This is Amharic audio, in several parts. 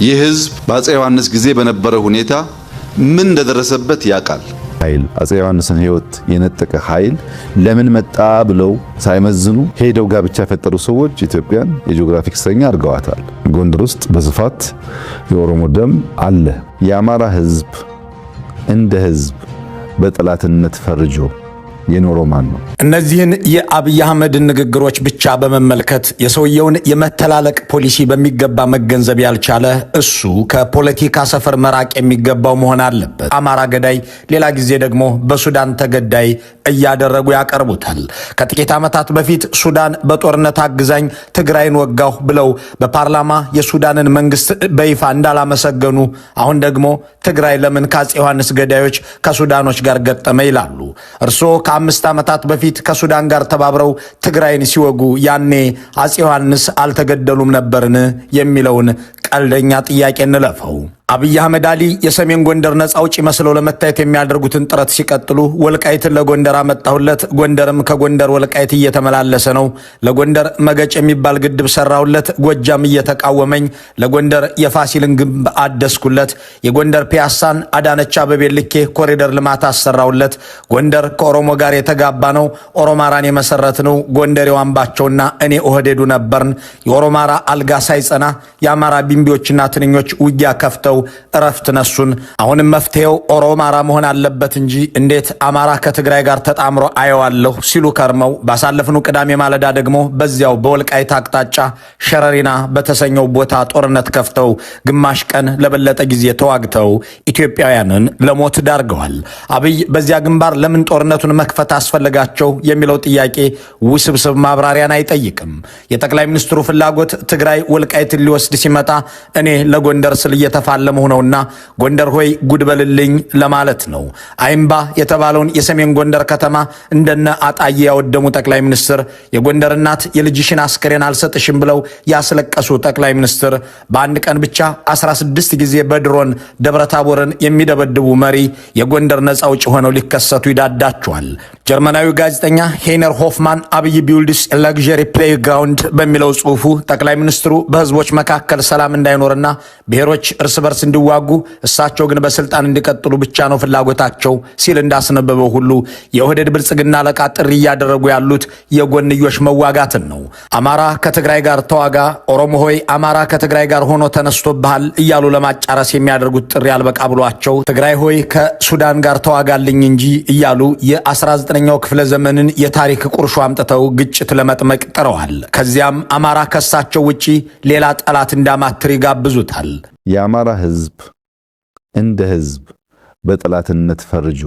ይህ ህዝብ በአፄ ዮሐንስ ጊዜ በነበረው ሁኔታ ምን እንደደረሰበት ያውቃል። ኃይል አፄ ዮሐንስን ህይወት የነጠቀ ኃይል ለምን መጣ ብለው ሳይመዝኑ ሄደው ጋብቻ የፈጠሩ ሰዎች ኢትዮጵያን የጂኦግራፊክ እስረኛ አድርገዋታል። ጎንደር ውስጥ በስፋት የኦሮሞ ደም አለ። የአማራ ህዝብ እንደ ህዝብ በጠላትነት ፈርጆ የኖረው ማን ነው? እነዚህን የአብይ አህመድ ንግግሮች ብቻ በመመልከት የሰውየውን የመተላለቅ ፖሊሲ በሚገባ መገንዘብ ያልቻለ እሱ ከፖለቲካ ሰፈር መራቅ የሚገባው መሆን አለበት። አማራ ገዳይ፣ ሌላ ጊዜ ደግሞ በሱዳን ተገዳይ እያደረጉ ያቀርቡታል። ከጥቂት ዓመታት በፊት ሱዳን በጦርነት አግዛኝ ትግራይን ወጋሁ ብለው በፓርላማ የሱዳንን መንግስት በይፋ እንዳላመሰገኑ አሁን ደግሞ ትግራይ ለምን ከአፄ ዮሐንስ ገዳዮች ከሱዳኖች ጋር ገጠመ ይላሉ። እርስዎ ከ5 ዓመታት በፊት ከሱዳን ጋር ተባብረው ትግራይን ሲወጉ ያኔ አፄ ዮሐንስ አልተገደሉም ነበርን የሚለውን ቀልደኛ ጥያቄ እንለፈው። አብይ አህመድ አሊ የሰሜን ጎንደር ነፃ አውጪ መስለው ለመታየት የሚያደርጉትን ጥረት ሲቀጥሉ ወልቃይትን ለጎንደር አመጣሁለት፣ ጎንደርም ከጎንደር ወልቃይት እየተመላለሰ ነው፣ ለጎንደር መገጭ የሚባል ግድብ ሰራሁለት፣ ጎጃም እየተቃወመኝ፣ ለጎንደር የፋሲልን ግንብ አደስኩለት፣ የጎንደር ፒያሳን አዳነች አበቤ ልኬ ኮሪደር ልማት አሰራሁለት፣ ጎንደር ከኦሮሞ ጋር የተጋባ ነው፣ ኦሮማራን የመሰረት ነው፣ ጎንደሬው አምባቸውና እኔ ኦህዴዱ ነበርን፣ የኦሮማራ አልጋ ሳይጸና የአማራ ቢምቢዎችና ትንኞች ውጊያ ከፍተው እረፍት ነሱን። አሁንም መፍትሄው ኦሮማራ መሆን አለበት እንጂ እንዴት አማራ ከትግራይ ጋር ተጣምሮ አየዋለሁ ሲሉ ከርመው ባሳለፍኑ ቅዳሜ ማለዳ ደግሞ በዚያው በወልቃይት አቅጣጫ ሸረሪና በተሰኘው ቦታ ጦርነት ከፍተው ግማሽ ቀን ለበለጠ ጊዜ ተዋግተው ኢትዮጵያውያንን ለሞት ዳርገዋል። አብይ በዚያ ግንባር ለምን ጦርነቱን መክፈት አስፈለጋቸው የሚለው ጥያቄ ውስብስብ ማብራሪያን አይጠይቅም። የጠቅላይ ሚኒስትሩ ፍላጎት ትግራይ ወልቃይትን ሊወስድ ሲመጣ እኔ ለጎንደር ስል እየተፋለመ ሆነውና ጎንደር ሆይ ጉድበልልኝ ለማለት ነው። አይምባ የተባለውን የሰሜን ጎንደር ከተማ እንደነ አጣዬ ያወደሙ ጠቅላይ ሚኒስትር፣ የጎንደር እናት የልጅሽን አስከሬን አልሰጥሽም ብለው ያስለቀሱ ጠቅላይ ሚኒስትር፣ በአንድ ቀን ብቻ 16 ጊዜ በድሮን ደብረታቦርን የሚደበድቡ መሪ የጎንደር ነፃ አውጪ ሆነው ሊከሰቱ ይዳዳቸዋል። ጀርመናዊ ጋዜጠኛ ሄይነር ሆፍማን አብይ ቢውልድስ ለግዠሪ ፕሌይግራውንድ በሚለው ጽሑፉ ጠቅላይ ሚኒስትሩ በህዝቦች መካከል ሰላም እንዳይኖርና ብሔሮች እርስ በርስ እንዲዋጉ እሳቸው ግን በስልጣን እንዲቀጥሉ ብቻ ነው ፍላጎታቸው ሲል እንዳስነበበው ሁሉ የኦህዴድ ብልጽግና አለቃ ጥሪ እያደረጉ ያሉት የጎንዮሽ መዋጋትን ነው። አማራ ከትግራይ ጋር ተዋጋ፣ ኦሮሞ ሆይ አማራ ከትግራይ ጋር ሆኖ ተነስቶብሃል እያሉ ለማጫረስ የሚያደርጉት ጥሪ አልበቃ ብሏቸው ትግራይ ሆይ ከሱዳን ጋር ተዋጋልኝ እንጂ እያሉ የ19ኛው ክፍለ ዘመንን የታሪክ ቁርሾ አምጥተው ግጭት ለመጥመቅ ጥረዋል። ከዚያም አማራ ከሳቸው ውጪ ሌላ ጠላት እንዳማትር ይጋብዙታል። የአማራ ህዝብ እንደ ህዝብ በጠላትነት ፈርጆ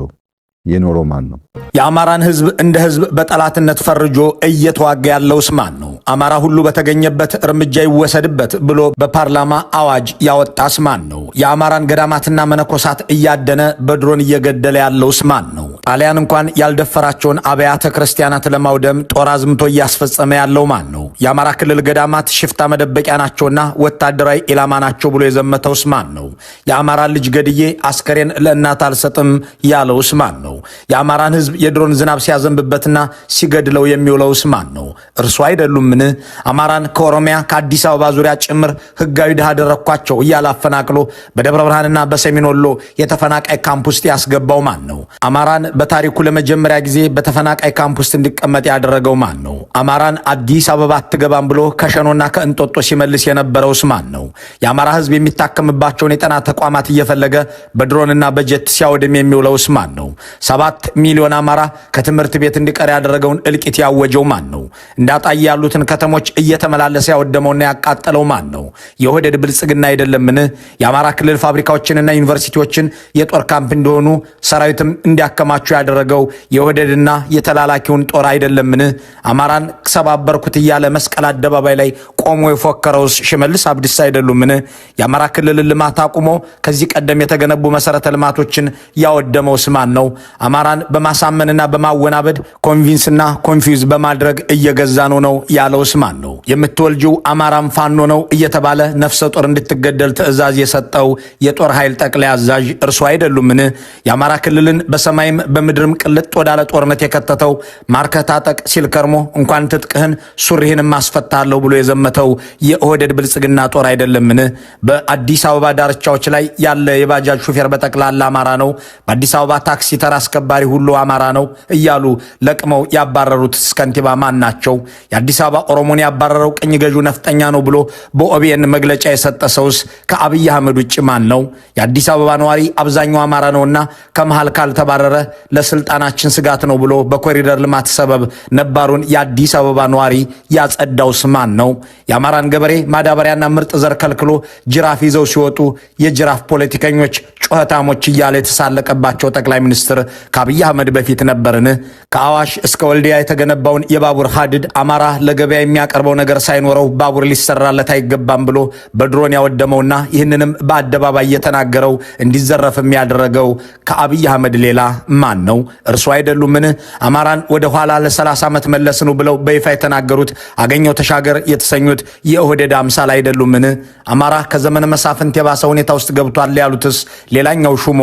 የኖረው ማን ነው? የአማራን ህዝብ እንደ ህዝብ በጠላትነት ፈርጆ እየተዋጋ ያለውስ ማን ነው? አማራ ሁሉ በተገኘበት እርምጃ ይወሰድበት ብሎ በፓርላማ አዋጅ ያወጣስ ማን ነው? የአማራን ገዳማትና መነኮሳት እያደነ በድሮን እየገደለ ያለውስ ማን ነው? ጣሊያን እንኳን ያልደፈራቸውን አብያተ ክርስቲያናት ለማውደም ጦር አዝምቶ እያስፈጸመ ያለው ማን ነው? የአማራ ክልል ገዳማት ሽፍታ መደበቂያ ናቸውና ወታደራዊ ኢላማ ናቸው ብሎ የዘመተውስ ማን ነው? የአማራን ልጅ ገድዬ አስከሬን ለእናት አልሰጥም ያለውስ ማን ነው? የአማራን ህዝብ የድሮን ዝናብ ሲያዘንብበትና ሲገድለው የሚውለውስ ማን ነው? እርሱ አይደሉምን? አማራን ከኦሮሚያ ከአዲስ አበባ ዙሪያ ጭምር ህጋዊ ድሃ አደረኳቸው እያለ አፈናቅሎ በደብረ ብርሃንና በሰሜን ወሎ የተፈናቃይ ካምፕ ውስጥ ያስገባው ማን ነው? አማራን በታሪኩ ለመጀመሪያ ጊዜ በተፈናቃይ ካምፕ ውስጥ እንዲቀመጥ ያደረገው ማን ነው? አማራን አዲስ አበባ አትገባም ብሎ ከሸኖና ከእንጦጦ ሲመልስ የነበረውስ ማን ነው? የአማራ ህዝብ የሚታከምባቸውን የጤና ተቋማት እየፈለገ በድሮንና በጀት ሲያወድም የሚውለውስ ማን ነው? 7 ሚሊዮን አማራ ከትምህርት ቤት እንዲቀር ያደረገውን እልቂት ያወጀው ማን ነው? እንዳጣይ ያሉትን ከተሞች እየተመላለሰ ያወደመውና ያቃጠለው ማን ነው? የኦህዴድ ብልጽግና አይደለምን? የአማራ ክልል ፋብሪካዎችንና ዩኒቨርሲቲዎችን የጦር ካምፕ እንዲሆኑ ሰራዊትም እንዲያከማቹ ያደረገው የኦህዴድና የተላላኪውን ጦር አይደለምን? አማራን ሰባበርኩት እያለ መስቀል አደባባይ ላይ ቆሞ የፎከረውስ ሽመልስ አብዲሳ አይደሉምን? የአማራ ክልል ልማት አቁሞ ከዚህ ቀደም የተገነቡ መሰረተ ልማቶችን ያወደመውስ ማን ነው? አማራን በማሳመንና በማወናበድ ኮንቪንስና ኮንፊውዝ በማድረግ እየገዛ ነው ያለውስ ማን ነው? የምትወልጂው አማራም ፋኖ ነው እየተባለ ነፍሰ ጦር እንድትገደል ትዕዛዝ የሰጠው የጦር ኃይል ጠቅላይ አዛዥ እርሱ አይደሉምን? የአማራ ክልልን በሰማይም በምድርም ቅልጥ ወዳለ ጦርነት የከተተው ማርከታጠቅ ሲል ከርሞ እንኳን ትጥቅህን ሱሪህንም አስፈታለሁ ብሎ የዘመተው የሞተው የኦህዴድ ብልጽግና ጦር አይደለምን? በአዲስ አበባ ዳርቻዎች ላይ ያለ የባጃጅ ሹፌር በጠቅላላ አማራ ነው፣ በአዲስ አበባ ታክሲ ተራ አስከባሪ ሁሉ አማራ ነው እያሉ ለቅመው ያባረሩት ከንቲባ ማን ናቸው? የአዲስ አበባ ኦሮሞን ያባረረው ቅኝ ገዢው ነፍጠኛ ነው ብሎ በኦቢኤን መግለጫ የሰጠ ሰውስ ከአብይ አህመድ ውጭ ማን ነው? የአዲስ አበባ ነዋሪ አብዛኛው አማራ ነውና ከመሃል ካልተባረረ ለስልጣናችን ስጋት ነው ብሎ በኮሪደር ልማት ሰበብ ነባሩን የአዲስ አበባ ነዋሪ ያጸዳውስ ማን ነው? የአማራን ገበሬ ማዳበሪያና ምርጥ ዘር ከልክሎ ጅራፍ ይዘው ሲወጡ የጅራፍ ፖለቲከኞች ጩኸታሞች እያለ የተሳለቀባቸው ጠቅላይ ሚኒስትር ከአብይ አህመድ በፊት ነበርን? ከአዋሽ እስከ ወልዲያ የተገነባውን የባቡር ሀዲድ አማራ ለገበያ የሚያቀርበው ነገር ሳይኖረው ባቡር ሊሰራለት አይገባም ብሎ በድሮን ያወደመውና ይህንንም በአደባባይ የተናገረው እንዲዘረፍም ያደረገው ከአብይ አህመድ ሌላ ማን ነው? እርሱ አይደሉምን? አማራን ወደ ኋላ ለ30 ዓመት መለስኑ ብለው በይፋ የተናገሩት አገኘው ተሻገር የተሰኙት የኦህዴድ አምሳል አይደሉምን? አማራ ከዘመነ መሳፍንት የባሰ ሁኔታ ውስጥ ገብቷል ያሉትስ ሌላኛው ሹሞ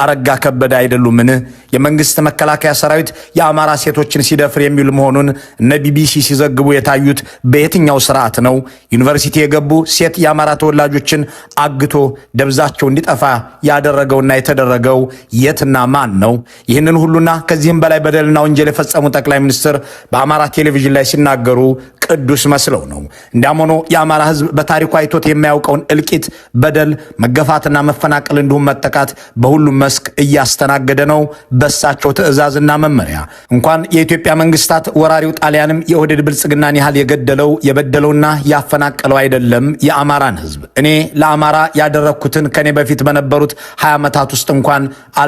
አረጋ ከበደ አይደሉምን? የመንግስት መከላከያ ሰራዊት የአማራ ሴቶችን ሲደፍር የሚል መሆኑን እነ ቢቢሲ ሲዘግቡ የታዩት በየትኛው ስርዓት ነው? ዩኒቨርሲቲ የገቡ ሴት የአማራ ተወላጆችን አግቶ ደብዛቸው እንዲጠፋ ያደረገውና የተደረገው የትና ማን ነው? ይህንን ሁሉና ከዚህም በላይ በደልና ወንጀል የፈጸሙ ጠቅላይ ሚኒስትር በአማራ ቴሌቪዥን ላይ ሲናገሩ ቅዱስ መስለው ነው። እንዲያም ሆኖ የአማራ ህዝብ በታሪኩ አይቶት የማያውቀውን እልቂት፣ በደል፣ መገፋትና መፈናቀል እንዲሁም መጠቃት በሁሉም መስክ እያስተናገደ ነው በሳቸው ትዕዛዝና መመሪያ። እንኳን የኢትዮጵያ መንግስታት ወራሪው ጣሊያንም የኦህዴድ ብልጽግናን ያህል የገደለው የበደለውና ያፈናቀለው አይደለም የአማራን ህዝብ። እኔ ለአማራ ያደረግኩትን ከኔ በፊት በነበሩት 20 ዓመታት ውስጥ እንኳን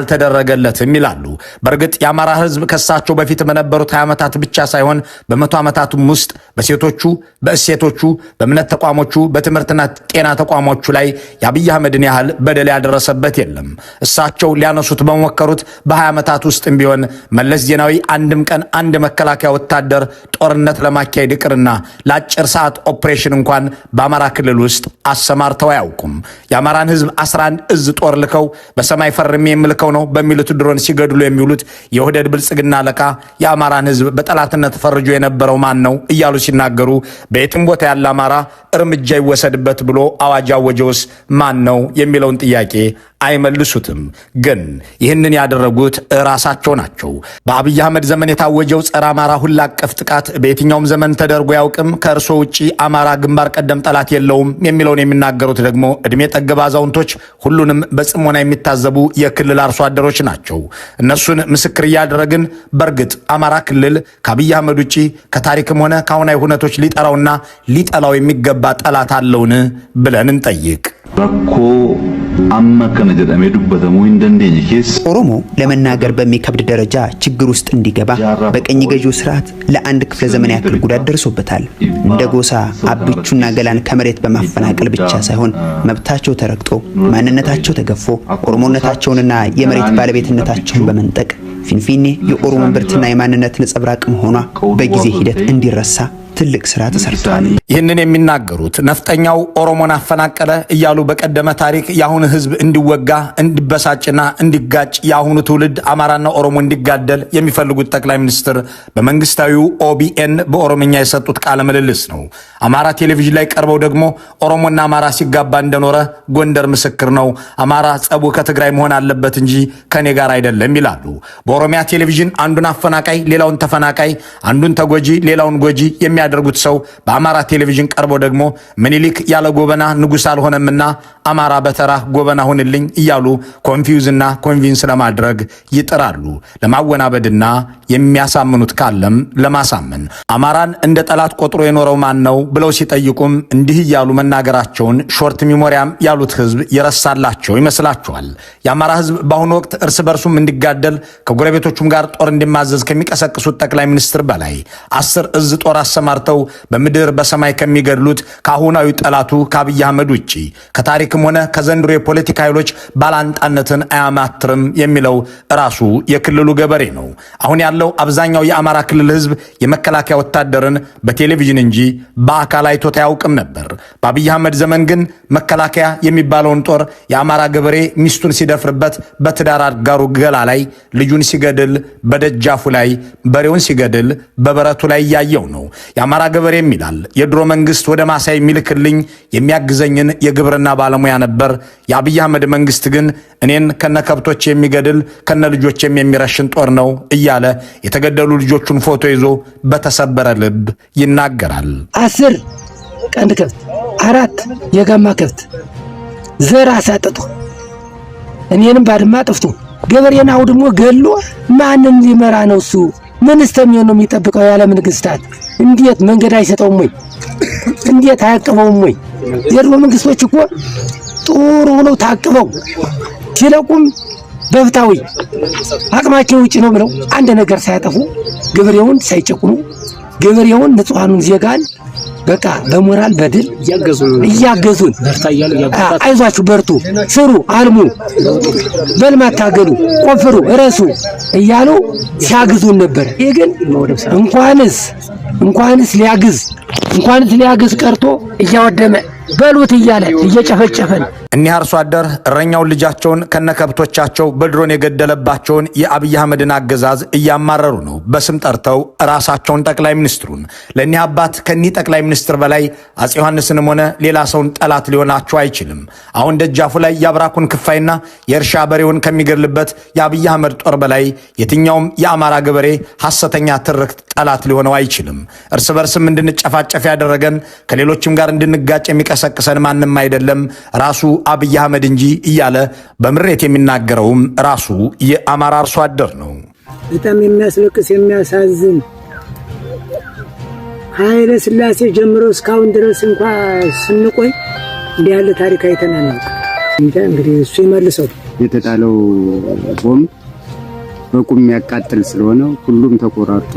አልተደረገለትም ይላሉ። በእርግጥ የአማራ ህዝብ ከሳቸው በፊት በነበሩት 20 ዓመታት ብቻ ሳይሆን በመቶ ዓመታቱም ውስጥ በሴቶቹ፣ በእሴቶቹ፣ በእምነት ተቋሞቹ፣ በትምህርትና ጤና ተቋሞቹ ላይ የአብይ አህመድን ያህል በደል ያደረሰበት የለም። እሳቸው ሊያነሱት በሞከሩት በ20 ዓመታት ውስጥም ቢሆን መለስ ዜናዊ አንድም ቀን አንድ መከላከያ ወታደር ጦርነት ለማካሄድ ይቅርና ለአጭር ሰዓት ኦፕሬሽን እንኳን በአማራ ክልል ውስጥ አሰማርተው አያውቁም። የአማራን ህዝብ 11 እዝ ጦር ልከው በሰማይ ፈርሜ የምልከው ነው በሚሉት ድሮን ሲገድሉ የሚውሉት የኦህዴድ ብልጽግና አለቃ የአማራን ህዝብ በጠላትነት ፈርጆ የነበረው ማን ነው እያሉ ሲናገሩ በየትም ቦታ ያለ አማራ እርምጃ ይወሰድበት ብሎ አዋጅ አወጀውስ ማን ነው የሚለውን ጥያቄ አይመልሱትም። ግን ይህንን ያደረጉት ራሳቸው ናቸው። በአብይ አህመድ ዘመን የታወጀው ጸረ አማራ ሁላ አቀፍ ጥቃት በየትኛውም ዘመን ተደርጎ ያውቅም፣ ከእርሶ ውጪ አማራ ግንባር ቀደም ጠላት የለውም የሚለውን የሚናገሩት ደግሞ ዕድሜ ጠገብ አዛውንቶች፣ ሁሉንም በጽሞና የሚታዘቡ የክልል አርሶ አደሮች ናቸው። እነሱን ምስክር እያደረግን በእርግጥ አማራ ክልል ከአብይ አህመድ ውጪ ከታሪክም ሆነ ከአሁናዊ ሁነቶች ሊጠራውና ሊጠላው የሚገባ ጠላት አለውን ብለን እንጠይቅ። ረኮ አመከነ ጀደሜ ዱበተሙ እንደንደኝ ኬስ ኦሮሞ ለመናገር በሚከብድ ደረጃ ችግር ውስጥ እንዲገባ በቀኝ ገዢው ስርዓት ለአንድ ክፍለ ዘመን ያክል ጉዳት ደርሶበታል። እንደ ጎሳ አብቹና ገላን ከመሬት በማፈናቀል ብቻ ሳይሆን መብታቸው ተረግጦ ማንነታቸው ተገፎ ኦሮሞነታቸውንና የመሬት ባለቤትነታቸውን በመንጠቅ ፊንፊኔ የኦሮሞ ብርትና የማንነት ነጸብራቅ መሆኗ በጊዜ ሂደት እንዲረሳ ትልቅ ስራ ተሰርቷል። ይህንን የሚናገሩት ነፍጠኛው ኦሮሞን አፈናቀለ እያሉ በቀደመ ታሪክ የአሁኑ ህዝብ እንዲወጋ እንዲበሳጭና እንዲጋጭ የአሁኑ ትውልድ አማራና ኦሮሞ እንዲጋደል የሚፈልጉት ጠቅላይ ሚኒስትር በመንግስታዊው ኦቢኤን በኦሮምኛ የሰጡት ቃለ ምልልስ ነው። አማራ ቴሌቪዥን ላይ ቀርበው ደግሞ ኦሮሞና አማራ ሲጋባ እንደኖረ ጎንደር ምስክር ነው፣ አማራ ጸቡ ከትግራይ መሆን አለበት እንጂ ከኔ ጋር አይደለም ይላሉ። በኦሮሚያ ቴሌቪዥን አንዱን አፈናቃይ ሌላውን ተፈናቃይ፣ አንዱን ተጎጂ ሌላውን ጎጂ የሚያደርጉት ሰው በአማራ ቴሌቪዥን ቀርቦ ደግሞ ምኒልክ ያለ ጎበና ንጉሥ አልሆነምና አማራ በተራ ጎበና ሁንልኝ እያሉ ኮንፊውዝና ኮንቪንስ ለማድረግ ይጥራሉ። ለማወናበድና የሚያሳምኑት ካለም ለማሳመን። አማራን እንደ ጠላት ቆጥሮ የኖረው ማን ነው ብለው ሲጠይቁም እንዲህ እያሉ መናገራቸውን ሾርት ሚሞሪያም ያሉት ህዝብ የረሳላቸው ይመስላቸዋል። የአማራ ህዝብ በአሁኑ ወቅት እርስ በርሱም እንዲጋደል ከጎረቤቶቹም ጋር ጦር እንዲማዘዝ ከሚቀሰቅሱት ጠቅላይ ሚኒስትር በላይ 10 እዝ ጦር አሰማርተው በምድር በሰማይ ከሚገድሉት ከአሁናዊ ጠላቱ ከአብይ አህመድ ውጪ ከታሪክም ታሪክም ሆነ ከዘንድሮ የፖለቲካ ኃይሎች ባላንጣነትን አያማትርም የሚለው ራሱ የክልሉ ገበሬ ነው። አሁን ያለው አብዛኛው የአማራ ክልል ህዝብ የመከላከያ ወታደርን በቴሌቪዥን እንጂ በአካል አይቶት አያውቅም ነበር። በአብይ አህመድ ዘመን ግን መከላከያ የሚባለውን ጦር የአማራ ገበሬ ሚስቱን ሲደፍርበት፣ በትዳር አጋሩ ገላ ላይ ልጁን ሲገድል፣ በደጃፉ ላይ በሬውን ሲገድል፣ በበረቱ ላይ እያየው ነው። የአማራ ገበሬም ይላል የድሮ መንግስት ወደ ማሳይ የሚልክልኝ የሚያግዘኝን የግብርና ባለሙያ ነበር። የአብይ አህመድ መንግስት ግን እኔን ከነከብቶች የሚገድል ከነ ልጆችም የሚረሽን ጦር ነው እያለ የተገደሉ ልጆቹን ፎቶ ይዞ በተሰበረ ልብ ይናገራል። 10 ቀንድ ከብት 4 የጋማ ከብት ዘር አሳጥቶ እኔንም ባድማ አጥፍቶ ገበሬን አውድሞ ገሎ ማንን ሊመራ ነው? እሱ ምን እስተሚሆን ነው የሚጠብቀው? ያለ መንግስታት እንዴት መንገድ አይሰጠውም ወይ? እንዴት አያቅበውም ወይ? የድሮ መንግስቶች እኮ ጥሩ ሆነው ታቅበው ሲለቁም በፍታዊ አቅማቸው ውጪ ነው ብለው አንድ ነገር ሳያጠፉ ገበሬውን ሳይጨቁኑ ገበሬውን ንጹሃኑን ዜጋን በቃ በሞራል በድል እያገዙን አይዟችሁ በርቱ፣ ስሩ፣ አልሙ፣ በልማት ታገሉ፣ ቆፍሩ፣ እረሱ እያሉ ሲያግዙን ነበር። ይሄ ግን እንኳንስ ሊያግዝ ቀርቶ እያወደመ በሉት እያለ እየጨፈጨፈን እኒህ አርሶ አደር እረኛውን ልጃቸውን ከነከብቶቻቸው በድሮን የገደለባቸውን የአብይ አህመድን አገዛዝ እያማረሩ ነው። በስም ጠርተው ራሳቸውን ጠቅላይ ሚኒስትሩን። ለእኒህ አባት ከኒህ ጠቅላይ ሚኒስትር በላይ አፄ ዮሐንስንም ሆነ ሌላ ሰውን ጠላት ሊሆናቸው አይችልም። አሁን ደጃፉ ላይ የአብራኩን ክፋይና የእርሻ በሬውን ከሚገድልበት የአብይ አህመድ ጦር በላይ የትኛውም የአማራ ገበሬ ሐሰተኛ ትርክት ጠላት ሊሆነው አይችልም። እርስ በርስም እንድንጨፋጨፍ ያደረገን ከሌሎችም ጋር እንድንጋጭ የሚቀሰቅሰን ማንም አይደለም ራሱ አብይ አህመድ እንጂ እያለ በምሬት የሚናገረውም ራሱ የአማራ አርሶ አደር ነው። በጣም የሚያስለቅስ የሚያሳዝን ኃይለ ሥላሴ ጀምሮ እስካሁን ድረስ እንኳን ስንቆይ እንዲህ ያለ ታሪክ አይተናል። እንግዲህ እሱ ይመልሰው። የተጣለው ቦምብ በቁም የሚያቃጥል ስለሆነ ሁሉም ተቆራርጦ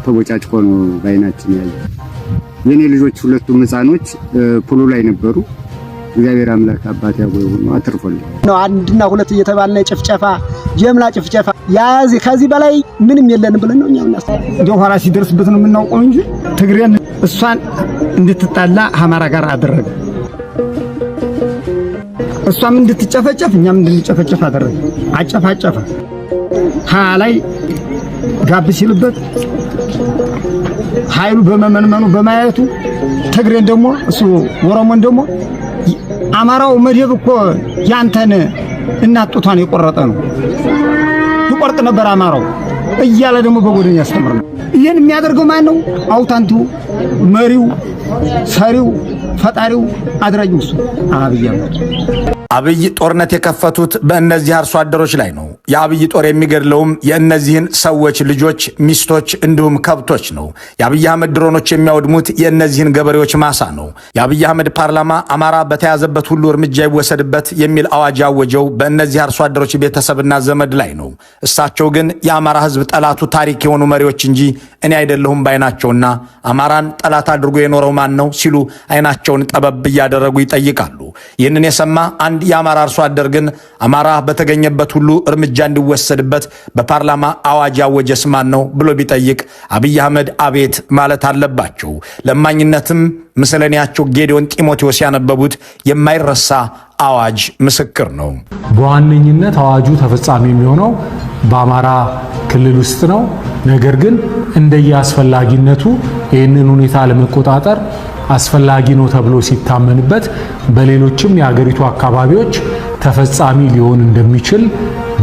ተቦጫጭቆ ነው ባይናችን ያየ። የኔ ልጆች ሁለቱም ህፃኖች ፑሉ ላይ ነበሩ። እግዚአብሔር አምላክ አባት ያጎይ ሆኖ አትርፎልኝ ነው። 1 እና 2 እየተባለ ጭፍጨፋ ጀምላ ጭፍጨፋ ያዚ ከዚህ በላይ ምንም የለን ብለን ነው እኛው እንደ ኋላ ሲደርስበት ነው የምናውቀው እንጂ ትግሬን እሷን እንድትጣላ አማራ ጋር አደረገ። እሷም እንድትጨፈጨፍ እኛም እንድንጨፈጨፍ አደረገ። አጨፋጨፈ ላይ ጋብ ሲልበት ኃይሉ በመመንመኑ በማየቱ ትግሬን ደግሞ እሱ ወሮሞን ደግሞ አማራው መደብ እኮ ያንተን እናጡቷን የቆረጠ ነው ይቆርጥ ነበር አማራው እያለ ደግሞ በጎደኛ ያስተምር ነው። ይሄን የሚያደርገው ማን ነው? አውታንቱ መሪው ሰሪው ፈጣሪው አድራጊው እሱ አብይ አህመድ። አብይ ጦርነት የከፈቱት በእነዚህ አርሶ አደሮች ላይ ነው። የአብይ ጦር የሚገድለውም የእነዚህን ሰዎች ልጆች፣ ሚስቶች እንዲሁም ከብቶች ነው። የአብይ አህመድ ድሮኖች የሚያወድሙት የእነዚህን ገበሬዎች ማሳ ነው። የአብይ አህመድ ፓርላማ አማራ በተያዘበት ሁሉ እርምጃ ይወሰድበት የሚል አዋጅ ያወጀው በእነዚህ አርሶ አደሮች ቤተሰብና ዘመድ ላይ ነው። እሳቸው ግን የአማራ ሕዝብ ጠላቱ ታሪክ የሆኑ መሪዎች እንጂ እኔ አይደለሁም ባይናቸውና አማራን ጠላት አድርጎ የኖረው ማን ነው ሲሉ አይናቸውን ጠበብ እያደረጉ ይጠይቃሉ። ይህንን የሰማ አንድ የአማራ አርሶ አደር ግን አማራ በተገኘበት ሁሉ እርምጃ እንዲወሰድበት በፓርላማ አዋጅ ያወጀስ ማን ነው ብሎ ቢጠይቅ አብይ አህመድ አቤት ማለት አለባቸው። ለማኝነትም ምስለኔያቸው ጌዲዮን ጢሞቴዎስ ያነበቡት የማይረሳ አዋጅ ምስክር ነው። በዋነኝነት አዋጁ ተፈጻሚ የሚሆነው በአማራ ክልል ውስጥ ነው። ነገር ግን እንደየአስፈላጊነቱ ይህንን ሁኔታ ለመቆጣጠር አስፈላጊ ነው ተብሎ ሲታመንበት በሌሎችም የሀገሪቱ አካባቢዎች ተፈጻሚ ሊሆን እንደሚችል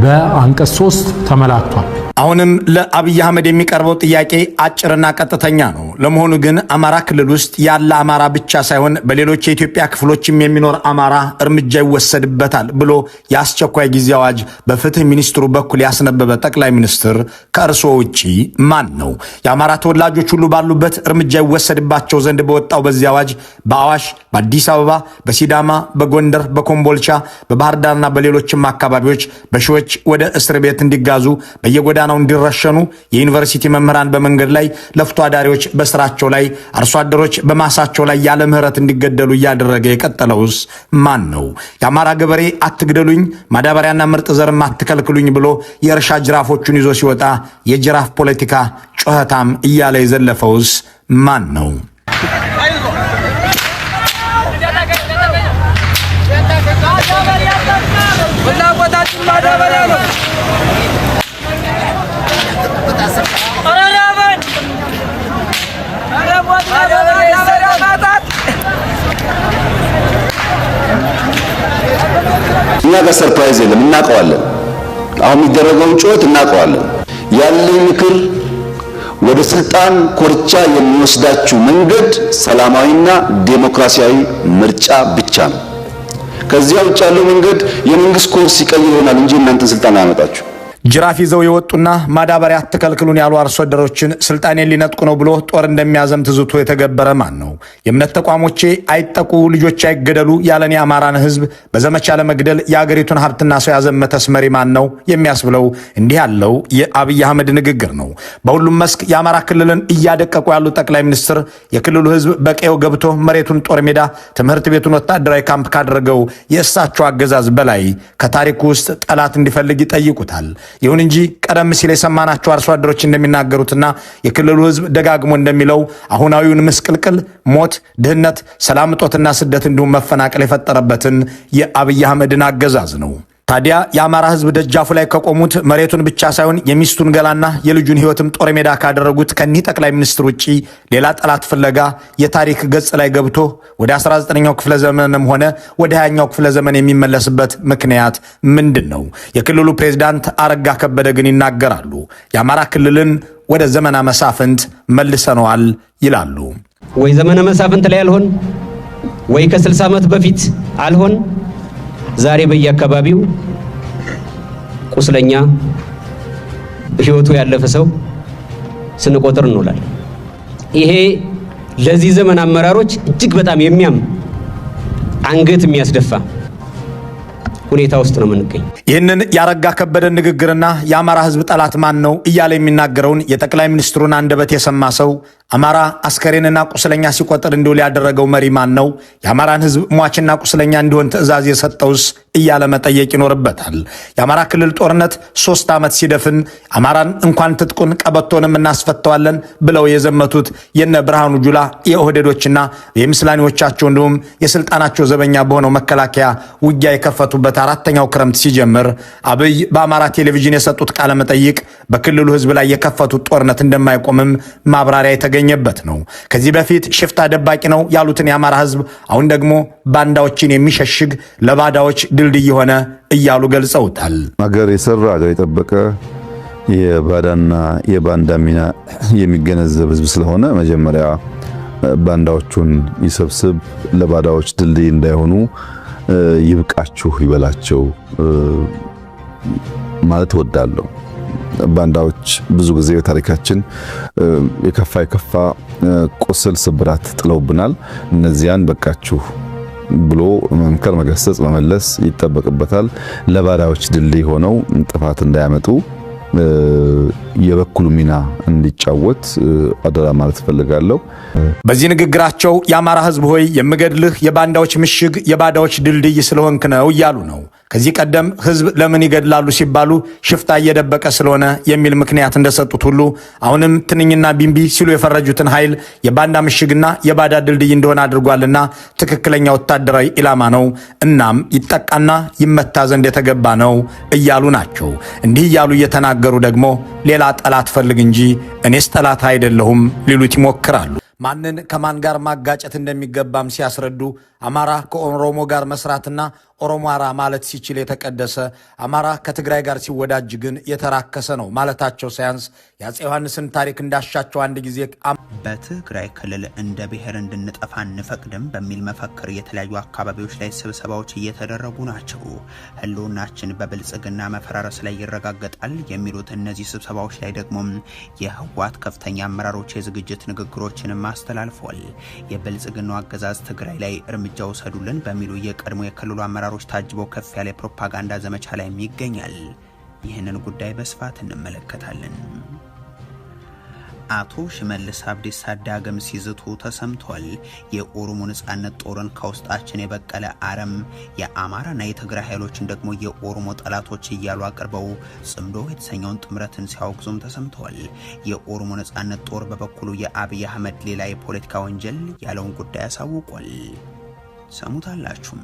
በአንቀጽ 3 ተመላክቷል። አሁንም ለአብይ አህመድ የሚቀርበው ጥያቄ አጭርና ቀጥተኛ ነው። ለመሆኑ ግን አማራ ክልል ውስጥ ያለ አማራ ብቻ ሳይሆን በሌሎች የኢትዮጵያ ክፍሎችም የሚኖር አማራ እርምጃ ይወሰድበታል ብሎ የአስቸኳይ ጊዜ አዋጅ በፍትህ ሚኒስትሩ በኩል ያስነበበ ጠቅላይ ሚኒስትር ከእርስዎ ውጪ ማን ነው? የአማራ ተወላጆች ሁሉ ባሉበት እርምጃ ይወሰድባቸው ዘንድ በወጣው በዚህ አዋጅ በአዋሽ፣ በአዲስ አበባ፣ በሲዳማ፣ በጎንደር፣ በኮምቦልቻ፣ በባህር ዳርና በሌሎችም አካባቢዎች በሺዎች ወደ እስር ቤት እንዲጋዙ በየጎዳ በየጎዳናው እንዲረሸኑ፣ የዩኒቨርሲቲ መምህራን በመንገድ ላይ፣ ለፍቶ አዳሪዎች በስራቸው ላይ፣ አርሶ አደሮች በማሳቸው ላይ ያለ ምህረት እንዲገደሉ እያደረገ የቀጠለውስ ማን ነው? የአማራ ገበሬ አትግደሉኝ፣ ማዳበሪያና ምርጥ ዘርም አትከልክሉኝ ብሎ የእርሻ ጅራፎቹን ይዞ ሲወጣ የጅራፍ ፖለቲካ ጩኸታም እያለ የዘለፈውስ ማን ነው? እኛ ጋር ሰርፕራይዝ የለም፣ እናውቀዋለን። አሁን የሚደረገውን ጩኸት እናውቀዋለን። ያለኝ ምክር ወደ ስልጣን ኮርቻ የሚወስዳችሁ መንገድ ሰላማዊና ዴሞክራሲያዊ ምርጫ ብቻ ነው። ከዚያ ውጭ ያለው መንገድ የመንግስት ኮርስ ይቀይር ይሆናል እንጂ እናንተን ስልጣን አያመጣችሁ። ጅራፍ ይዘው የወጡና ማዳበሪያ አትከልክሉን ያሉ አርሶ አደሮችን ስልጣኔን ሊነጥቁ ነው ብሎ ጦር እንደሚያዘምት ዝቶ የተገበረ ማን ነው? የእምነት ተቋሞቼ አይጠቁ፣ ልጆች አይገደሉ ያለን የአማራን ህዝብ በዘመቻ ለመግደል የአገሪቱን ሀብትና ሰው ያዘመተስ መሪ ማን ነው የሚያስብለው እንዲህ ያለው የአብይ አህመድ ንግግር ነው። በሁሉም መስክ የአማራ ክልልን እያደቀቁ ያሉ ጠቅላይ ሚኒስትር የክልሉ ህዝብ በቀየው ገብቶ መሬቱን ጦር ሜዳ፣ ትምህርት ቤቱን ወታደራዊ ካምፕ ካደረገው የእሳቸው አገዛዝ በላይ ከታሪኩ ውስጥ ጠላት እንዲፈልግ ይጠይቁታል። ይሁን እንጂ ቀደም ሲል የሰማናቸው አርሶ አደሮች እንደሚናገሩትና የክልሉ ህዝብ ደጋግሞ እንደሚለው አሁናዊውን ምስቅልቅል፣ ሞት፣ ድህነት፣ ሰላም እጦትና ስደት እንዲሁም መፈናቀል የፈጠረበትን የአብይ አህመድን አገዛዝ ነው። ታዲያ የአማራ ህዝብ ደጃፉ ላይ ከቆሙት መሬቱን ብቻ ሳይሆን የሚስቱን ገላና የልጁን ህይወትም ጦር ሜዳ ካደረጉት ከኒህ ጠቅላይ ሚኒስትር ውጪ ሌላ ጠላት ፍለጋ የታሪክ ገጽ ላይ ገብቶ ወደ 19ኛው ክፍለ ዘመንም ሆነ ወደ 20ኛው ክፍለ ዘመን የሚመለስበት ምክንያት ምንድን ነው? የክልሉ ፕሬዝዳንት አረጋ ከበደ ግን ይናገራሉ። የአማራ ክልልን ወደ ዘመነ መሳፍንት መልሰነዋል ይላሉ። ወይ ዘመነ መሳፍንት ላይ አልሆን፣ ወይ ከ60 ዓመት በፊት አልሆን፣ ዛሬ በየአካባቢው ቁስለኛ ህይወቱ ያለፈ ሰው ስንቆጥር እንውላለን። ይሄ ለዚህ ዘመን አመራሮች እጅግ በጣም የሚያም አንገት የሚያስደፋ ሁኔታ ውስጥ ነው የምንገኝ። ይህንን ያረጋ ከበደን ንግግርና የአማራ ህዝብ ጠላት ማን ነው እያለ የሚናገረውን የጠቅላይ ሚኒስትሩን አንደበት የሰማ ሰው አማራ አስከሬንና ቁስለኛ ሲቆጥር እንዲውል ያደረገው መሪ ማን ነው? የአማራን ህዝብ ሟችና ቁስለኛ እንዲሆን ትዕዛዝ የሰጠውስ እያለ መጠየቅ ይኖርበታል። የአማራ ክልል ጦርነት 3 ዓመት ሲደፍን አማራን እንኳን ትጥቁን ቀበቶንም እናስፈተዋለን ብለው የዘመቱት የነ ብርሃኑ ጁላ የኦህዴዶችና የምስላኔዎቻቸው እንዲሁም የስልጣናቸው ዘበኛ በሆነው መከላከያ ውጊያ የከፈቱበት 4ኛው ክረምት ሲጀምር አብይ በአማራ ቴሌቪዥን የሰጡት ቃለ መጠይቅ በክልሉ ህዝብ ላይ የከፈቱት ጦርነት እንደማይቆምም ማብራሪያ የተገኘበት ነው። ከዚህ በፊት ሽፍታ ደባቂ ነው ያሉትን የአማራ ህዝብ አሁን ደግሞ ባንዳዎችን የሚሸሽግ ለባዳዎች ድልድይ ሆነ እያሉ ገልጸውታል። ሀገር የሰራ ሀገር የጠበቀ የባዳና የባንዳ ሚና የሚገነዘብ ህዝብ ስለሆነ መጀመሪያ ባንዳዎቹን ይሰብስብ፣ ለባዳዎች ድልድይ እንዳይሆኑ ይብቃችሁ ይበላቸው ማለት እወዳለሁ። ባንዳዎች ብዙ ጊዜ በታሪካችን የከፋ ቁስል ስብራት ጥለውብናል። እነዚያን በቃችሁ ብሎ መምከር፣ መገሰጽ፣ መመለስ ይጠበቅበታል። ለባዳዎች ድልድይ ሆነው ጥፋት እንዳያመጡ የበኩሉ ሚና እንዲጫወት አደራ ማለት ፈልጋለሁ። በዚህ ንግግራቸው የአማራ ህዝብ ሆይ የምገድልህ የባንዳዎች ምሽግ የባዳዎች ድልድይ ስለሆንክ ነው እያሉ ነው። ከዚህ ቀደም ህዝብ ለምን ይገድላሉ ሲባሉ ሽፍታ እየደበቀ ስለሆነ የሚል ምክንያት እንደሰጡት ሁሉ አሁንም ትንኝና ቢምቢ ሲሉ የፈረጁትን ኃይል የባንዳ ምሽግና የባዳ ድልድይ እንደሆነ አድርጓልና ትክክለኛ ወታደራዊ ኢላማ ነው፣ እናም ይጠቃና ይመታ ዘንድ የተገባ ነው እያሉ ናቸው። እንዲህ እያሉ እየተናገሩ ደግሞ ሌላ ጠላት ፈልግ እንጂ እኔስ ጠላት አይደለሁም ሊሉት ይሞክራሉ። ማንን ከማን ጋር ማጋጨት እንደሚገባም ሲያስረዱ አማራ ከኦሮሞ ጋር መስራትና ኦሮሞራ ማለት ሲችል የተቀደሰ አማራ ከትግራይ ጋር ሲወዳጅ ግን የተራከሰ ነው ማለታቸው ሳያንስ የአፄ ዮሐንስን ታሪክ እንዳሻቸው አንድ ጊዜ በትግራይ ክልል እንደ ብሔር እንድንጠፋ አንፈቅድም በሚል መፈክር የተለያዩ አካባቢዎች ላይ ስብሰባዎች እየተደረጉ ናቸው። ህልውናችን በብልጽግና መፈራረስ ላይ ይረጋገጣል የሚሉት እነዚህ ስብሰባዎች ላይ ደግሞ የህወሓት ከፍተኛ አመራሮች የዝግጅት ንግግሮችንም አስተላልፏል። የብልጽግናው አገዛዝ ትግራይ ላይ እርምጃ ወሰዱልን በሚሉ የቀድሞ የክልሉ አመራሮች ታጅቦ ከፍ ያለ ፕሮፓጋንዳ ዘመቻ ላይ ይገኛል። ይህንን ጉዳይ በስፋት እንመለከታለን። አቶ ሽመልስ አብዲሳ ዳግም ሲዝቱ ተሰምቷል። የኦሮሞ ነጻነት ጦርን ከውስጣችን የበቀለ አረም የአማራና የትግራይ ኃይሎችን ደግሞ የኦሮሞ ጠላቶች እያሉ አቅርበው ጽምዶ የተሰኘውን ጥምረትን ሲያወግዙም ተሰምተዋል። የኦሮሞ ነጻነት ጦር በበኩሉ የአብይ አህመድ ሌላ የፖለቲካ ወንጀል ያለውን ጉዳይ አሳውቋል። ሰሙታላችሁ።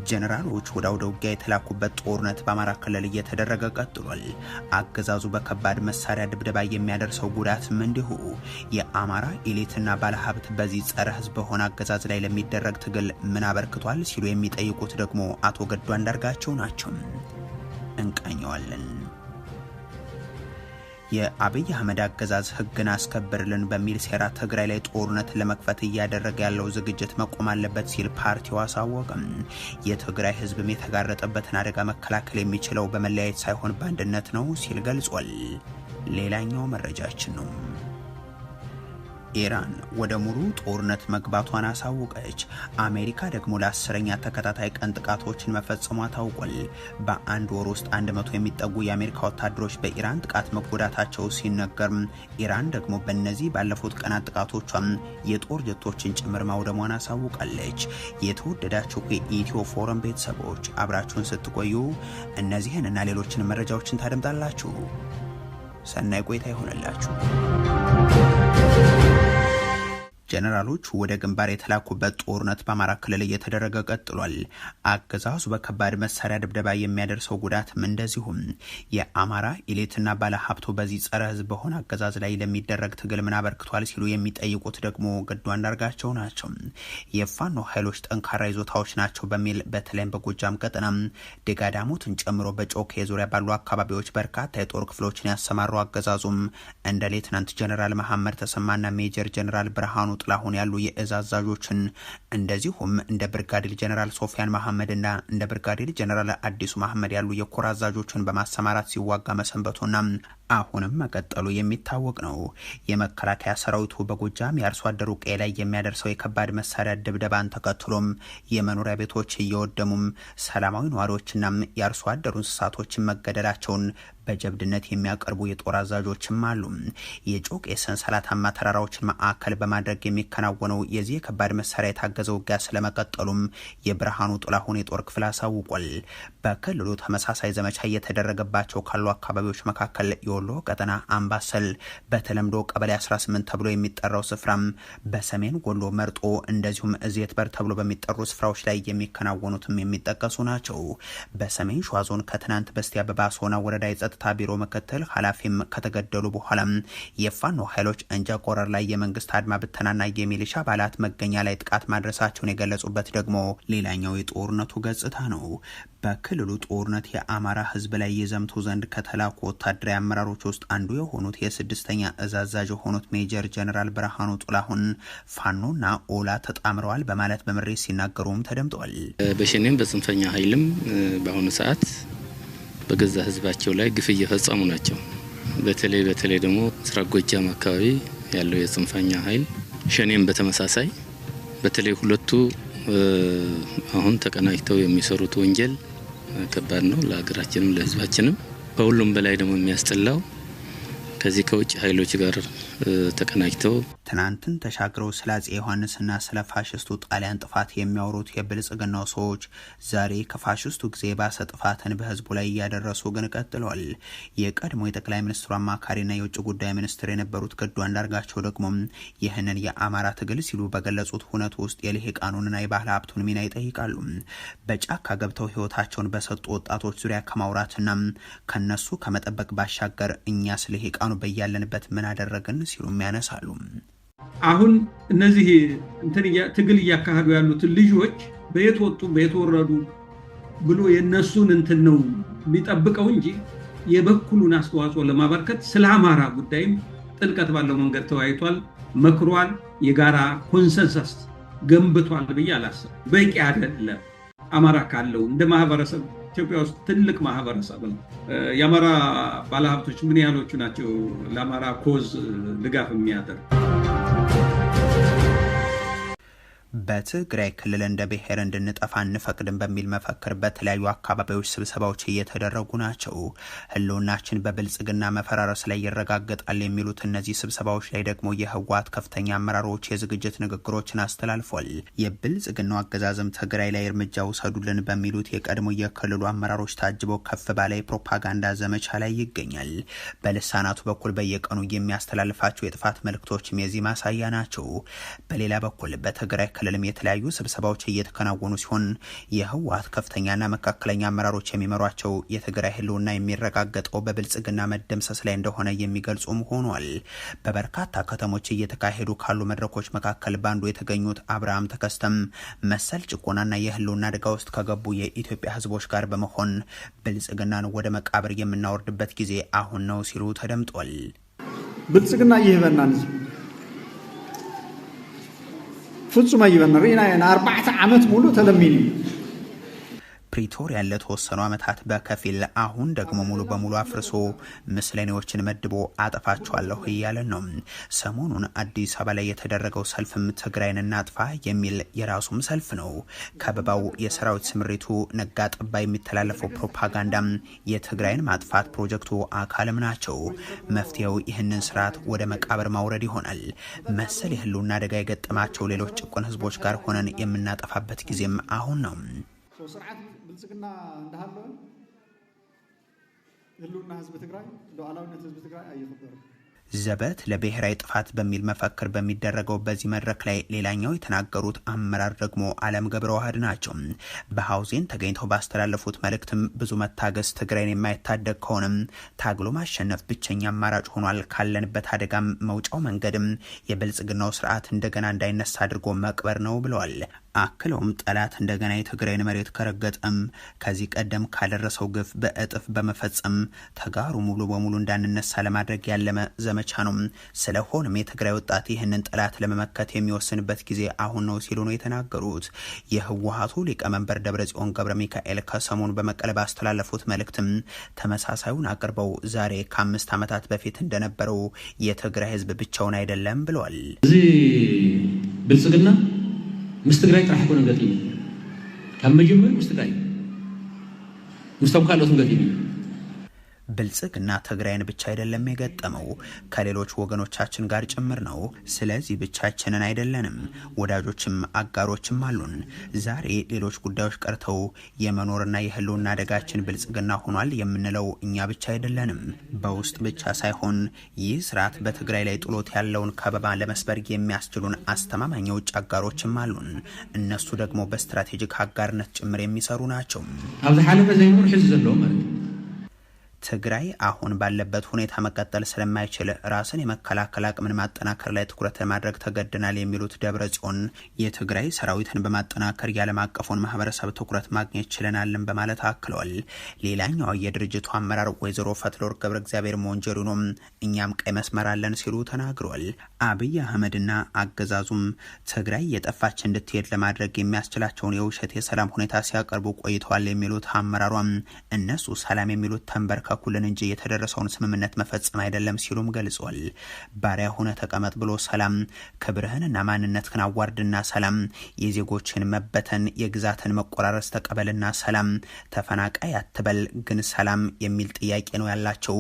ጀነራሎች ወደ አውደ ውጊያ የተላኩበት ጦርነት በአማራ ክልል እየተደረገ ቀጥሏል። አገዛዙ በከባድ መሳሪያ ድብደባ የሚያደርሰው ጉዳትም እንዲሁ። የአማራ ኤሊትና ባለሀብት በዚህ ጸረ ህዝብ በሆነ አገዛዝ ላይ ለሚደረግ ትግል ምን አበርክቷል ሲሉ የሚጠይቁት ደግሞ አቶ ገዱ አንዳርጋቸው ናቸው። እንቃኘዋለን። የአብይ አህመድ አገዛዝ ህግን አስከብርልን በሚል ሴራ ትግራይ ላይ ጦርነት ለመክፈት እያደረገ ያለው ዝግጅት መቆም አለበት ሲል ፓርቲው አሳወቀም። የትግራይ ህዝብም የተጋረጠበትን አደጋ መከላከል የሚችለው በመለያየት ሳይሆን በአንድነት ነው ሲል ገልጿል። ሌላኛው መረጃችን ነው። ኢራን ወደ ሙሉ ጦርነት መግባቷን አሳወቀች። አሜሪካ ደግሞ ለ10ኛ ተከታታይ ቀን ጥቃቶችን መፈጸሟ ታውቋል። በአንድ ወር ውስጥ 100 የሚጠጉ የአሜሪካ ወታደሮች በኢራን ጥቃት መጎዳታቸው ሲነገር፣ ኢራን ደግሞ በእነዚህ ባለፉት ቀናት ጥቃቶቿም የጦር ጀቶችን ጭምር ማውደሟን አሳውቃለች። የተወደዳችሁ የኢትዮ ፎረም ቤተሰቦች አብራችሁን ስትቆዩ እነዚህን እና ሌሎችን መረጃዎችን ታደምጣላችሁ። ሰናይ ቆይታ ይሆንላችሁ። ጀነራሎች ወደ ግንባር የተላኩበት ጦርነት በአማራ ክልል እየተደረገ ቀጥሏል። አገዛዙ በከባድ መሳሪያ ድብደባ የሚያደርሰው ጉዳትም እንደዚሁም። የአማራ ኤሊትና ባለሀብቱ በዚህ ጸረ ህዝብ በሆነ አገዛዝ ላይ ለሚደረግ ትግል ምን አበርክቷል ሲሉ የሚጠይቁት ደግሞ ገዱ አንዳርጋቸው ናቸው። የፋኖ ኃይሎች ጠንካራ ይዞታዎች ናቸው በሚል በተለይም በጎጃም ቀጠና ደጋዳሞትን ጨምሮ በጮኬ ዙሪያ ባሉ አካባቢዎች በርካታ የጦር ክፍሎችን ያሰማሩ አገዛዙም እንደ ሌትናንት ጀነራል መሐመድ ተሰማና ሜጀር ጀነራል ብርሃኑ ጥላሁን ያሉ የእዝ አዛዦችን እንደዚሁም እንደ ብርጋዴር ጀነራል ሶፊያን መሐመድና እንደ ብርጋዴር ጀነራል አዲሱ መሐመድ ያሉ የኮር አዛዦችን በማሰማራት ሲዋጋ መሰንበቱና አሁንም መቀጠሉ የሚታወቅ ነው። የመከላከያ ሰራዊቱ በጎጃም የአርሶ አደሩ ቀይ ላይ የሚያደርሰው የከባድ መሳሪያ ድብደባን ተከትሎም የመኖሪያ ቤቶች እየወደሙም ሰላማዊ ነዋሪዎችና የአርሶ አደሩ እንስሳቶችን መገደላቸውን በጀብድነት የሚያቀርቡ የጦር አዛዦችም አሉ። የጮቄ ሰንሰለታማ ተራራዎችን ማዕከል በማድረግ የሚከናወነው የዚህ የከባድ መሳሪያ የታገዘ ውጊያ ስለመቀጠሉም የብርሃኑ ጥላሁን የጦር ክፍል አሳውቋል። በክልሉ ተመሳሳይ ዘመቻ እየተደረገባቸው ካሉ አካባቢዎች መካከል የወሎ ቀጠና አምባሰል በተለምዶ ቀበሌ 18 ተብሎ የሚጠራው ስፍራም፣ በሰሜን ወሎ መርጦ እንደዚሁም እዚየት በር ተብሎ በሚጠሩ ስፍራዎች ላይ የሚከናወኑትም የሚጠቀሱ ናቸው። በሰሜን ሸዋ ዞን ከትናንት በስቲያ በባሶና ወረዳ የጸጥታ ቢሮ ምክትል ኃላፊም ከተገደሉ በኋላ የፋኖ ኃይሎች እንጃ ቆረር ላይ የመንግስት አድማ ብተናና የሚሊሻ አባላት መገኛ ላይ ጥቃት ማድረሳቸውን የገለጹበት ደግሞ ሌላኛው የጦርነቱ ገጽታ ነው። በክልሉ ጦርነት የአማራ ህዝብ ላይ የዘምቱ ዘንድ ከተላኩ ወታደራዊ አመራሮች ውስጥ አንዱ የሆኑት የ6ኛ እዝ አዛዥ የሆኑት ሜጀር ጀነራል ብርሃኑ ጥላሁን ፋኖና ኦላ ተጣምረዋል በማለት በምሬት ሲናገሩም ተደምጠዋል። በሸኔም በጽንፈኛ ኃይልም በአሁኑ ሰዓት በገዛ ህዝባቸው ላይ ግፍ እየፈጸሙ ናቸው። በተለይ ደግሞ ምስራቅ ጎጃም አካባቢ ያለው የጽንፈኛ ኃይል ሸኔም በተመሳሳይ በተለይ ሁለቱ አሁን ተቀናጅተው የሚሰሩት ወንጀል ከባድ ነው ለሀገራችንም ለህዝባችንም። ከሁሉም በላይ ደግሞ የሚያስጠላው ከዚህ ከውጭ ኃይሎች ጋር ተቀናጅተው ትናንትን ተሻግረው ስለ አፄ ዮሐንስና ስለ ፋሽስቱ ጣሊያን ጥፋት የሚያወሩት የብልጽግናው ሰዎች ዛሬ ከፋሽስቱ ጊዜ ባሰ ጥፋትን በህዝቡ ላይ እያደረሱ ግን ቀጥለዋል። የቀድሞ የጠቅላይ ሚኒስትሩ አማካሪና የውጭ ጉዳይ ሚኒስትር የነበሩት ገዱ አንዳርጋቸው ደግሞ ይህንን የአማራ ትግል ሲሉ በገለጹት ሁነት ውስጥ የልሂቃኑንና የባህል ሀብቱን ሚና ይጠይቃሉ። በጫካ ገብተው ህይወታቸውን በሰጡ ወጣቶች ዙሪያ ከማውራትና ከነሱ ከመጠበቅ ባሻገር እኛ ስለ ልሂቃኑ በያለንበት ምን አደረግን ሲሉም ያነሳሉ። አሁን እነዚህ ትግል እያካሄዱ ያሉትን ልጆች በየት ወጡ በየት ወረዱ ብሎ የነሱን ነው የሚጠብቀው እንጂ የበኩሉን አስተዋጽኦ ለማበርከት ስለ አማራ ጉዳይም ጥልቀት ባለው መንገድ ተወያይቷል፣ መክሯል፣ የጋራ ኮንሰንሰስ ገንብቷል ብዬ አላስብም። በቂ አይደለም። አማራ ካለው እንደ ማህበረሰብ ኢትዮጵያ ውስጥ ትልቅ ማህበረሰብ ነው። የአማራ ባለሀብቶች ምን ያህሎቹ ናቸው ለአማራ ኮዝ ድጋፍ የሚያደርግ? በትግራይ ክልል እንደ ብሔር እንድንጠፋ እንፈቅድም በሚል መፈክር በተለያዩ አካባቢዎች ስብሰባዎች እየተደረጉ ናቸው። ህልውናችን በብልጽግና መፈራረስ ላይ ይረጋገጣል የሚሉት እነዚህ ስብሰባዎች ላይ ደግሞ የህወሓት ከፍተኛ አመራሮች የዝግጅት ንግግሮችን አስተላልፏል። የብልጽግናው አገዛዝም ትግራይ ላይ እርምጃ ውሰዱልን በሚሉት የቀድሞ የክልሉ አመራሮች ታጅበው ከፍ ባለ የፕሮፓጋንዳ ዘመቻ ላይ ይገኛል። በልሳናቱ በኩል በየቀኑ የሚያስተላልፋቸው የጥፋት መልእክቶችም የዚህ ማሳያ ናቸው። በሌላ በኩል በትግራይ ክልልም የተለያዩ ስብሰባዎች እየተከናወኑ ሲሆን የህወሓት ከፍተኛና መካከለኛ አመራሮች የሚመሯቸው የትግራይ ህልውና የሚረጋገጠው በብልጽግና መደምሰስ ላይ እንደሆነ የሚገልጹም ሆኗል። በበርካታ ከተሞች እየተካሄዱ ካሉ መድረኮች መካከል ባንዱ የተገኙት አብርሃም ተከስተም መሰል ጭቆናና የህልውና አደጋ ውስጥ ከገቡ የኢትዮጵያ ህዝቦች ጋር በመሆን ብልጽግናን ወደ መቃብር የምናወርድበት ጊዜ አሁን ነው ሲሉ ተደምጧል። ብልጽግና ይህበናን ፍጹም አይበን ሪናና 4 ዓመት ሙሉ ተለሚኒ ፕሪቶሪያ ለተወሰኑ ዓመታት በከፊል አሁን ደግሞ ሙሉ በሙሉ አፍርሶ ምስለኔዎችን መድቦ አጠፋቸዋለሁ እያለ ነው። ሰሞኑን አዲስ አበባ ላይ የተደረገው ሰልፍም ትግራይን እናጥፋ የሚል የራሱም ሰልፍ ነው። ከበባው የሰራዊት ስምሪቱ ነጋ ጠባ የሚተላለፈው ፕሮፓጋንዳም የትግራይን ማጥፋት ፕሮጀክቱ አካልም ናቸው። መፍትሄው ይህንን ስርዓት ወደ መቃብር ማውረድ ይሆናል። መሰል የህልውና አደጋ የገጠማቸው ሌሎች ጭቁን ህዝቦች ጋር ሆነን የምናጠፋበት ጊዜም አሁን ነው። ስርዓት ብልጽግና እንዳለው ህልውና ህዝብ ትግራይ ሉዓላዊነት ህዝብ ትግራይ አይፈጠርም። ዘበት ለብሔራዊ ጥፋት በሚል መፈክር በሚደረገው በዚህ መድረክ ላይ ሌላኛው የተናገሩት አመራር ደግሞ አለም ገብረዋህድ ናቸው። በሃውዜን ተገኝተው ባስተላለፉት መልእክትም ብዙ መታገስ ትግራይን የማይታደግ ከሆነም ታግሎ ማሸነፍ ብቸኛ አማራጭ ሆኗል። ካለንበት አደጋም መውጫው መንገድም የብልጽግናው ስርዓት እንደገና እንዳይነሳ አድርጎ መቅበር ነው ብለዋል። አክለውም ጠላት እንደገና የትግራይን መሬት ከረገጠም ከዚህ ቀደም ካደረሰው ግፍ በእጥፍ በመፈጸም ተጋሩ ሙሉ በሙሉ እንዳንነሳ ለማድረግ ያለመ ዘመቻ ነው። ስለሆነም የትግራይ ወጣት ይህንን ጠላት ለመመከት የሚወስንበት ጊዜ አሁን ነው ሲሉ ነው የተናገሩት። የህወሓቱ ሊቀመንበር ደብረጽዮን ገብረ ሚካኤል ከሰሞኑ በመቀለ ባስተላለፉት መልእክትም ተመሳሳዩን አቅርበው ዛሬ ከ5 ዓመታት በፊት እንደነበረው የትግራይ ህዝብ ብቻውን አይደለም ብለዋል። እዚ ብልጽግና ምስ ትግራይ ጥራሕ ኮነ ገጢሙ ካብ መጀመር ምስ ትግራይ ምስቶም ካልኦትም ገጢሙ ብልጽግና ትግራይን ብቻ አይደለም የገጠመው ከሌሎች ወገኖቻችን ጋር ጭምር ነው። ስለዚህ ብቻችንን አይደለንም፣ ወዳጆችም አጋሮችም አሉን። ዛሬ ሌሎች ጉዳዮች ቀርተው የመኖርና የህልውና አደጋችን ብልጽግና ሆኗል የምንለው እኛ ብቻ አይደለንም። በውስጥ ብቻ ሳይሆን ይህ ስርዓት በትግራይ ላይ ጥሎት ያለውን ከበባ ለመስበር የሚያስችሉን አስተማማኝ የውጭ አጋሮችም አሉን። እነሱ ደግሞ በስትራቴጂክ አጋርነት ጭምር የሚሰሩ ናቸው። ኣብዚ ሓለፈ ዘይኖር ሕዚ ዘለዎ ማለት ትግራይ አሁን ባለበት ሁኔታ መቀጠል ስለማይችል ራስን የመከላከል አቅምን ማጠናከር ላይ ትኩረት ለማድረግ ተገድናል የሚሉት ደብረጽዮን የትግራይ ሰራዊትን በማጠናከር የዓለም አቀፉን ማህበረሰብ ትኩረት ማግኘት ችለናልን በማለት አክለዋል። ሌላኛው የድርጅቱ አመራር ወይዘሮ ፈትለወርቅ ገብረ እግዚአብሔር ሞንጀሪኖም እኛም ቀይ መስመር አለን ሲሉ ተናግረዋል። አብይ አህመድና አገዛዙም ትግራይ የጠፋች እንድትሄድ ለማድረግ የሚያስችላቸውን የውሸት የሰላም ሁኔታ ሲያቀርቡ ቆይተዋል የሚሉት አመራሯም እነሱ ሰላም የሚሉት ተንበርከ ኩልን እንጂ የተደረሰውን ስምምነት መፈጸም አይደለም ሲሉም ገልጿል። ባሪያ ሆነ ተቀመጥ ብሎ ሰላም፣ ክብርህንና ማንነትህን አዋርድና ሰላም፣ የዜጎችን መበተን የግዛትን መቆራረስ ተቀበልና ሰላም፣ ተፈናቃይ አትበል ግን ሰላም የሚል ጥያቄ ነው ያላቸው።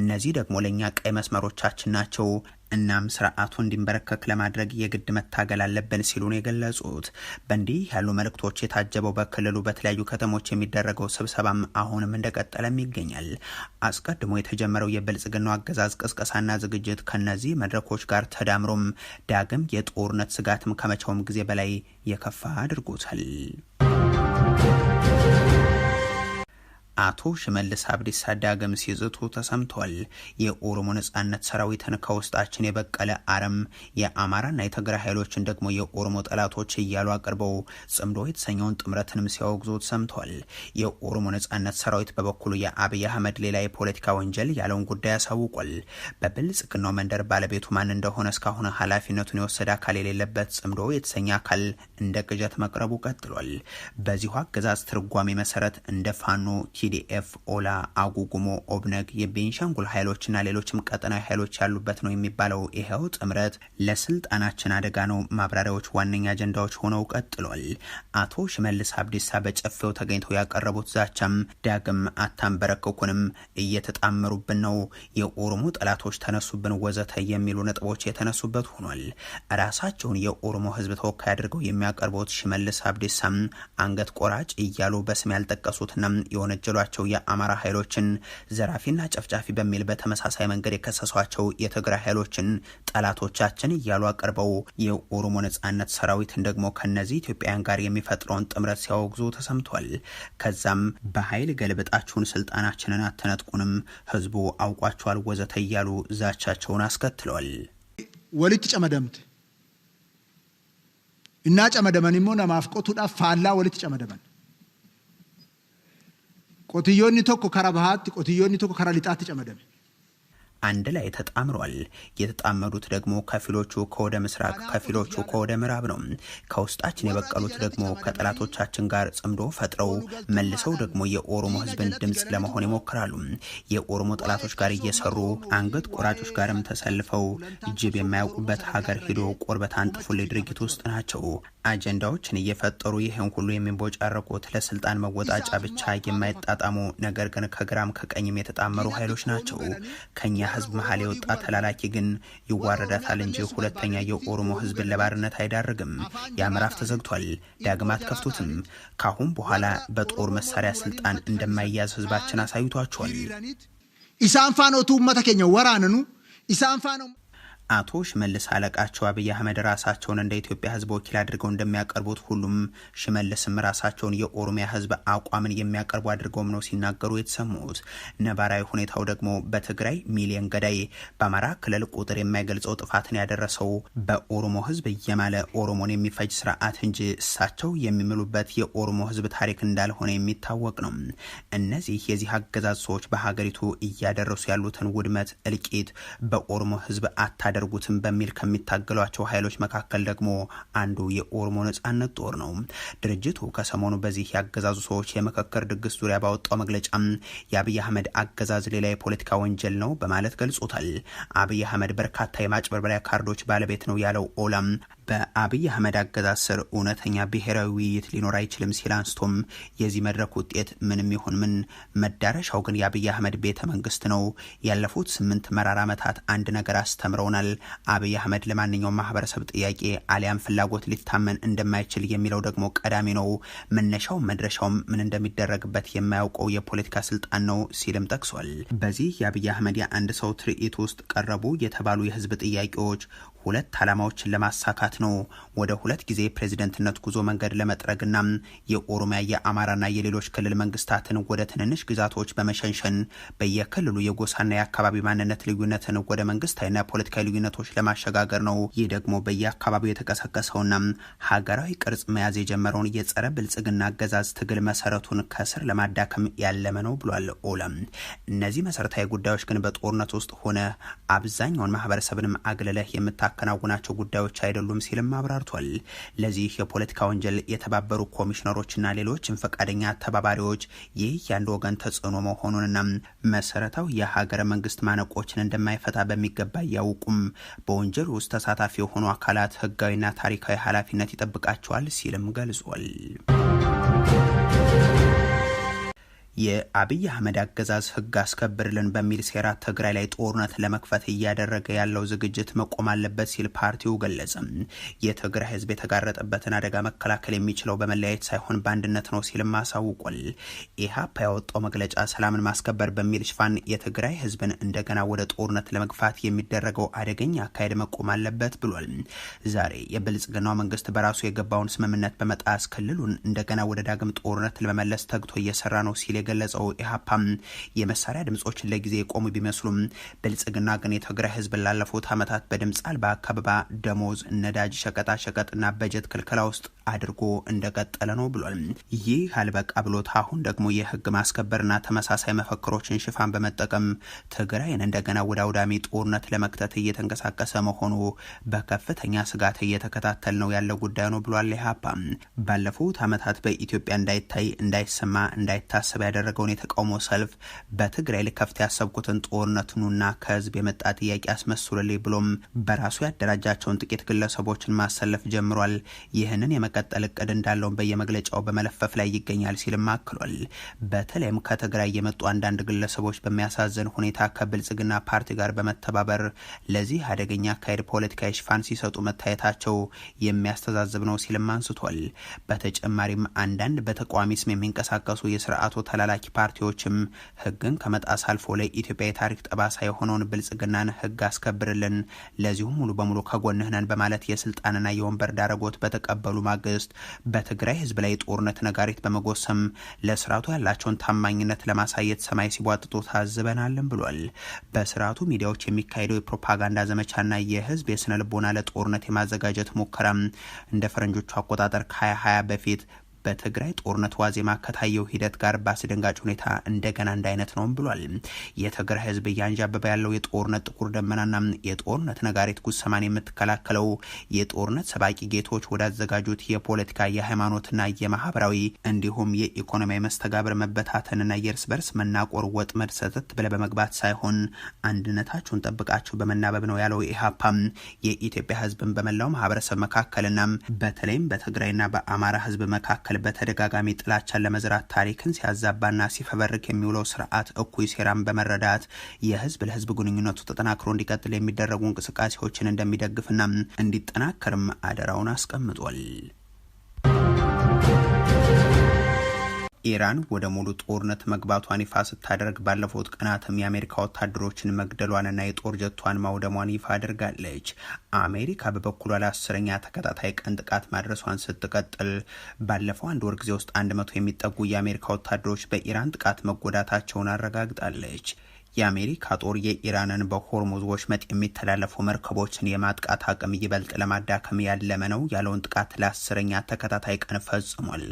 እነዚህ ደግሞ ለኛ ቀይ መስመሮቻችን ናቸው። እናም ስርዓቱ እንዲንበረከክ ለማድረግ የግድ መታገል አለብን ሲሉ ነው የገለጹት። በእንዲህ ያሉ መልእክቶች የታጀበው በክልሉ በተለያዩ ከተሞች የሚደረገው ስብሰባም አሁንም እንደቀጠለም ይገኛል። አስቀድሞ የተጀመረው የብልጽግናው አገዛዝ ቅስቀሳና ዝግጅት ከነዚህ መድረኮች ጋር ተዳምሮም ዳግም የጦርነት ስጋትም ከመቼውም ጊዜ በላይ የከፋ አድርጎታል። አቶ ሽመልስ አብዲሳ ዳግም ሲዝቱ ተሰምቷል። የኦሮሞ ነጻነት ሰራዊትን ከውስጣችን የበቀለ አረም የአማራና የትግራይ ኃይሎችን ደግሞ የኦሮሞ ጠላቶች እያሉ አቅርበው ጽምዶ የተሰኘውን ጥምረትንም ሲያወግዙት ሰምቷል። የኦሮሞ ነጻነት ሰራዊት በበኩሉ የአብይ አህመድ ሌላ የፖለቲካ ወንጀል ያለውን ጉዳይ አሳውቋል። በብልጽግናው መንደር ባለቤቱ ማን እንደሆነ እስካሁን ኃላፊነቱን የወሰደ አካል የሌለበት ጽምዶ የተሰኘ አካል እንደ ቅዠት መቅረቡ ቀጥሏል። በዚሁ አገዛዝ ትርጓሜ መሰረት እንደ ፋኖ ቲዲኤፍ፣ ኦላ፣ አጉጉሞ፣ ኦብነግ፣ የቤንሻንጉል ኃይሎችና ሌሎችም ቀጠናዊ ኃይሎች ያሉበት ነው የሚባለው ይሄው ጥምረት ለስልጣናችን አደጋ ነው ማብራሪያዎች ዋነኛ አጀንዳዎች ሆነው ቀጥሏል። አቶ ሽመልስ አብዲሳ በጨፌው ተገኝተው ያቀረቡት ዛቻም ዳግም አታንበረክኩንም፣ እየተጣመሩብን ነው፣ የኦሮሞ ጠላቶች ተነሱብን ወዘተ የሚሉ ነጥቦች የተነሱበት ሆኗል። ራሳቸውን የኦሮሞ ህዝብ ተወካይ አድርገው የሚያቀርቡት ሽመልስ አብዲሳም አንገት ቆራጭ እያሉ በስም ያልጠቀሱትና የወነጀሏቸው የአማራ ኃይሎችን ዘራፊና ጨፍጫፊ በሚል በተመሳሳይ መንገድ የከሰሷቸው የትግራይ ኃይሎችን ጠላቶቻችን እያሉ አቀርበው የኦሮሞ ነጻነት ሰራዊትን ደግሞ ከነዚህ ኢትዮጵያውያን ጋር የሚፈጥረውን ጥምረት ሲያወግዙ ተሰምቷል። ከዛም በኃይል ገልብጣችሁን ስልጣናችንን አትነጥቁንም፣ ህዝቡ አውቋቸዋል ወዘተ እያሉ ዛቻቸውን አስከትለዋል። ወሊት ጨመደምት እና ጨመደመን ሞ ነማፍቆቱ ፋላ ወሊት ጨመደመን ቆትዮኒ ቶኮ ከራ ባሃት ቆትዮኒ ቶኮ ከራ ሊጣት ጨመደመ አንድ ላይ ተጣምሯል። የተጣመሩት ደግሞ ከፊሎቹ ከወደ ምስራቅ ከፊሎቹ ከወደ ምዕራብ ነው። ከውስጣችን የበቀሉት ደግሞ ከጠላቶቻችን ጋር ጽምዶ ፈጥረው መልሰው ደግሞ የኦሮሞ ህዝብን ድምጽ ለመሆን ይሞክራሉ። የኦሮሞ ጠላቶች ጋር እየሰሩ አንገት ቆራጮች ጋርም ተሰልፈው ጅብ የማያውቁበት ሀገር ሄዶ ቆርበት አንጥፉልኝ ድርጊት ውስጥ ናቸው። አጀንዳዎችን እየፈጠሩ ይህን ሁሉ የሚንቦጫረቁት ለስልጣን መወጣጫ ብቻ የማይጣጣሙ ነገር ግን ከግራም ከቀኝም የተጣመሩ ኃይሎች ናቸው። ከኛ ህዝብ መሀል የወጣ ተላላኪ ግን ይዋረዳታል እንጂ ሁለተኛ የኦሮሞ ህዝብን ለባርነት አይዳርግም። ያ ምዕራፍ ተዘግቷል፣ ዳግም አትከፍቱትም። ካሁን በኋላ በጦር መሳሪያ ስልጣን እንደማይያዝ ህዝባችን አሳይቷቸዋል። ኢሳንፋኖቱ መተከኛ ወራነኑ ኢሳንፋኖ አቶ ሽመልስ አለቃቸው አብይ አህመድ ራሳቸውን እንደ ኢትዮጵያ ህዝብ ወኪል አድርገው እንደሚያቀርቡት ሁሉም ሽመልስም ራሳቸውን የኦሮሚያ ህዝብ አቋምን የሚያቀርቡ አድርገውም ነው ሲናገሩ የተሰሙት። ነባራዊ ሁኔታው ደግሞ በትግራይ ሚሊዮን ገዳይ፣ በአማራ ክልል ቁጥር የማይገልጸው ጥፋትን ያደረሰው በኦሮሞ ህዝብ እየማለ ኦሮሞን የሚፈጅ ስርዓት እንጂ እሳቸው የሚምሉበት የኦሮሞ ህዝብ ታሪክ እንዳልሆነ የሚታወቅ ነው። እነዚህ የዚህ አገዛዝ ሰዎች በሀገሪቱ እያደረሱ ያሉትን ውድመት፣ እልቂት በኦሮሞ ህዝብ አታደርጉትም በሚል ከሚታገሏቸው ኃይሎች መካከል ደግሞ አንዱ የኦሮሞ ነጻነት ጦር ነው። ድርጅቱ ከሰሞኑ በዚህ ያገዛዙ ሰዎች የመከከር ድግስ ዙሪያ ባወጣው መግለጫ የአብይ አህመድ አገዛዝ ሌላ የፖለቲካ ወንጀል ነው በማለት ገልጾታል። አብይ አህመድ በርካታ የማጭበርበሪያ ካርዶች ባለቤት ነው ያለው ኦላም በአብይ አህመድ አገዛዝ ስር እውነተኛ ብሔራዊ ውይይት ሊኖር አይችልም ሲል አንስቶም የዚህ መድረክ ውጤት ምንም ይሁን ምን መዳረሻው ግን የአብይ አህመድ ቤተ መንግስት ነው። ያለፉት 8 መራራ ዓመታት አንድ ነገር አስተምረውናል። አብይ አህመድ ለማንኛውም ማህበረሰብ ጥያቄ አሊያም ፍላጎት ሊታመን እንደማይችል የሚለው ደግሞ ቀዳሚ ነው። መነሻው መድረሻውም ምን እንደሚደረግበት የማያውቀው የፖለቲካ ስልጣን ነው ሲልም ጠቅሷል። በዚህ የአብይ አህመድ የአንድ ሰው ትርኢት ውስጥ ቀረቡ የተባሉ የህዝብ ጥያቄዎች ሁለት ዓላማዎችን ለማሳካት ነው። ወደ 2 ጊዜ ፕሬዝዳንትነት ጉዞ መንገድ ለመጥረግና የኦሮሚያ የአማራና የሌሎች ክልል መንግስታትን ወደ ትንንሽ ግዛቶች በመሸንሸን በየክልሉ የጎሳና የአካባቢ ማንነት ልዩነትን ወደ መንግስታዊና ፖለቲካዊ ልዩነቶች ለማሸጋገር ነው። ይህ ደግሞ በየአካባቢው የተቀሰቀሰውና ሀገራዊ ቅርጽ መያዝ የጀመረውን የጸረ ብልጽግና አገዛዝ ትግል መሰረቱን ከስር ለማዳከም ያለመ ነው ብሏል ኦላም። እነዚህ መሰረታዊ ጉዳዮች ግን በጦርነት ውስጥ ሆነ አብዛኛውን ማህበረሰብንም አግለለህ የምታከናውናቸው ጉዳዮች አይደሉም ሲልም አብራርቷል። ለዚህ የፖለቲካ ወንጀል የተባበሩ ኮሚሽነሮችና ሌሎችም ፈቃደኛ ተባባሪዎች ይህ የአንድ ወገን ተጽዕኖ መሆኑንና መሰረታዊ የሀገረ መንግስት ማነቆችን እንደማይፈታ በሚገባ ያውቁም በወንጀል ውስጥ ተሳታፊ የሆኑ አካላት ህጋዊና ታሪካዊ ኃላፊነት ይጠብቃቸዋል ሲልም ገልጿል። የአብይ አህመድ አገዛዝ ህግ አስከብርልን በሚል ሴራ ትግራይ ላይ ጦርነት ለመክፈት እያደረገ ያለው ዝግጅት መቆም አለበት ሲል ፓርቲው ገለጸ። የትግራይ ህዝብ የተጋረጠበትን አደጋ መከላከል የሚችለው በመለያየት ሳይሆን በአንድነት ነው ሲልም አሳውቋል። ኢህአፓ ያወጣው መግለጫ ሰላምን ማስከበር በሚል ሽፋን የትግራይ ህዝብን እንደገና ወደ ጦርነት ለመግፋት የሚደረገው አደገኛ አካሄድ መቆም አለበት ብሏል። ዛሬ የብልጽግናው መንግስት በራሱ የገባውን ስምምነት በመጣስ ክልሉን እንደገና ወደ ዳግም ጦርነት ለመመለስ ተግቶ እየሰራ ነው ሲል የገለጸው ኢህአፓም የመሳሪያ ድምጾችን ለጊዜ የቆሙ ቢመስሉም ብልጽግና ግን የትግራይ ህዝብ ላለፉት ዓመታት በድምጽ አልባ አካባቢ ደሞዝ፣ ነዳጅ፣ ሸቀጣ ሸቀጥና በጀት ክልከላ ውስጥ አድርጎ እንደቀጠለ ነው ብሏል። ይህ አልበቃ ብሎት አሁን ደግሞ የህግ ማስከበርና ተመሳሳይ መፈክሮችን ሽፋን በመጠቀም ትግራይን እንደገና ወደ አውዳሚ ጦርነት ለመክተት እየተንቀሳቀሰ መሆኑ በከፍተኛ ስጋት እየተከታተል ነው ያለው ጉዳይ ነው ብሏል ኢህአፓ። ባለፉት ዓመታት በኢትዮጵያ እንዳይታይ፣ እንዳይሰማ፣ እንዳይታሰብ ያደረገውን የተቃውሞ ሰልፍ በትግራይ ልከፍት ያሰብኩትን ጦርነቱንና ከህዝብ የመጣ ጥያቄ አስመስሉልኝ ብሎም በራሱ ያደራጃቸውን ጥቂት ግለሰቦችን ማሰለፍ ጀምሯል። ይህንን የመቀጠል እቅድ እንዳለው በየመግለጫው በመለፈፍ ላይ ይገኛል ሲልም አክሏል። በተለይም ከትግራይ የመጡ አንዳንድ ግለሰቦች በሚያሳዝን ሁኔታ ከብልጽግና ፓርቲ ጋር በመተባበር ለዚህ አደገኛ አካሄድ ፖለቲካዊ ሽፋን ሲሰጡ መታየታቸው የሚያስተዛዝብ ነው ሲልም አንስቷል። በተጨማሪም አንዳንድ በተቃዋሚ ስም የሚንቀሳቀሱ የስርዓቱ ተላላኪ ፓርቲዎችም ህግን ከመጣስ አልፎ ለኢትዮጵያ የታሪክ ጠባሳ የሆነውን ብልጽግናን ህግ አስከብርልን፣ ለዚሁም ሙሉ በሙሉ ከጎንህ ነን በማለት የስልጣንና የወንበር ዳረጎት በተቀበሉ ማግስት በትግራይ ህዝብ ላይ ጦርነት ነጋሪት በመጎሰም ለስርዓቱ ያላቸውን ታማኝነት ለማሳየት ሰማይ ሲቧጥጡ ታዝበናልን ብሏል። በስርዓቱ ሚዲያዎች የሚካሄደው የፕሮፓጋንዳ ዘመቻና የህዝብ የስነ ልቦና ለጦርነት የማዘጋጀት ሙከራ እንደ ፈረንጆቹ አቆጣጠር ከ2020 በፊት በትግራይ ጦርነት ዋዜማ ከታየው ሂደት ጋር በአስደንጋጭ ሁኔታ እንደገና አንድ አይነት ነው ብሏል። የትግራይ ህዝብ እያንዣበበ ያለው የጦርነት ጥቁር ደመናና የጦርነት ነጋሪት ጉሰማን የምትከላከለው የጦርነት ሰባቂ ጌቶች ወዳዘጋጁት የፖለቲካ የሃይማኖትና የማህበራዊ እንዲሁም የኢኮኖሚያዊ መስተጋብር መበታተንና የእርስ በርስ መናቆር ወጥመድ ሰተት ብለ በመግባት ሳይሆን አንድነታችሁን ጠብቃችሁ በመናበብ ነው ያለው ኢህአፓ የኢትዮጵያ ህዝብን በመላው ማህበረሰብ መካከልና በተለይም በትግራይና በአማራ ህዝብ መካከል በተደጋጋሚ ጥላቻን ለመዝራት ታሪክን ሲያዛባና ሲፈበርክ የሚውለው ስርዓት እኩይ ሴራን በመረዳት የህዝብ ለህዝብ ግንኙነቱ ተጠናክሮ እንዲቀጥል የሚደረጉ እንቅስቃሴዎችን እንደሚደግፍና እንዲጠናከርም አደራውን አስቀምጧል። ኢራን ወደ ሙሉ ጦርነት መግባቷን ይፋ ስታደርግ ባለፉት ቀናትም የአሜሪካ ወታደሮችን መግደሏንና የጦር ጀቷን ማውደሟን ይፋ አድርጋለች። አሜሪካ በበኩሏ ለ10ኛ ተከታታይ ቀን ጥቃት ማድረሷን ስትቀጥል ባለፈው አንድ ወር ጊዜ ውስጥ 100 የሚጠጉ የአሜሪካ ወታደሮች በኢራን ጥቃት መጎዳታቸውን አረጋግጣለች። የአሜሪካ ጦር የኢራንን በሆርሙዝ ወሽመጥ የሚተላለፉ መርከቦችን የማጥቃት አቅም ይበልጥ ለማዳከም ያለመ ነው ያለውን ጥቃት ለ10ኛ ተከታታይ ቀን ፈጽሟል።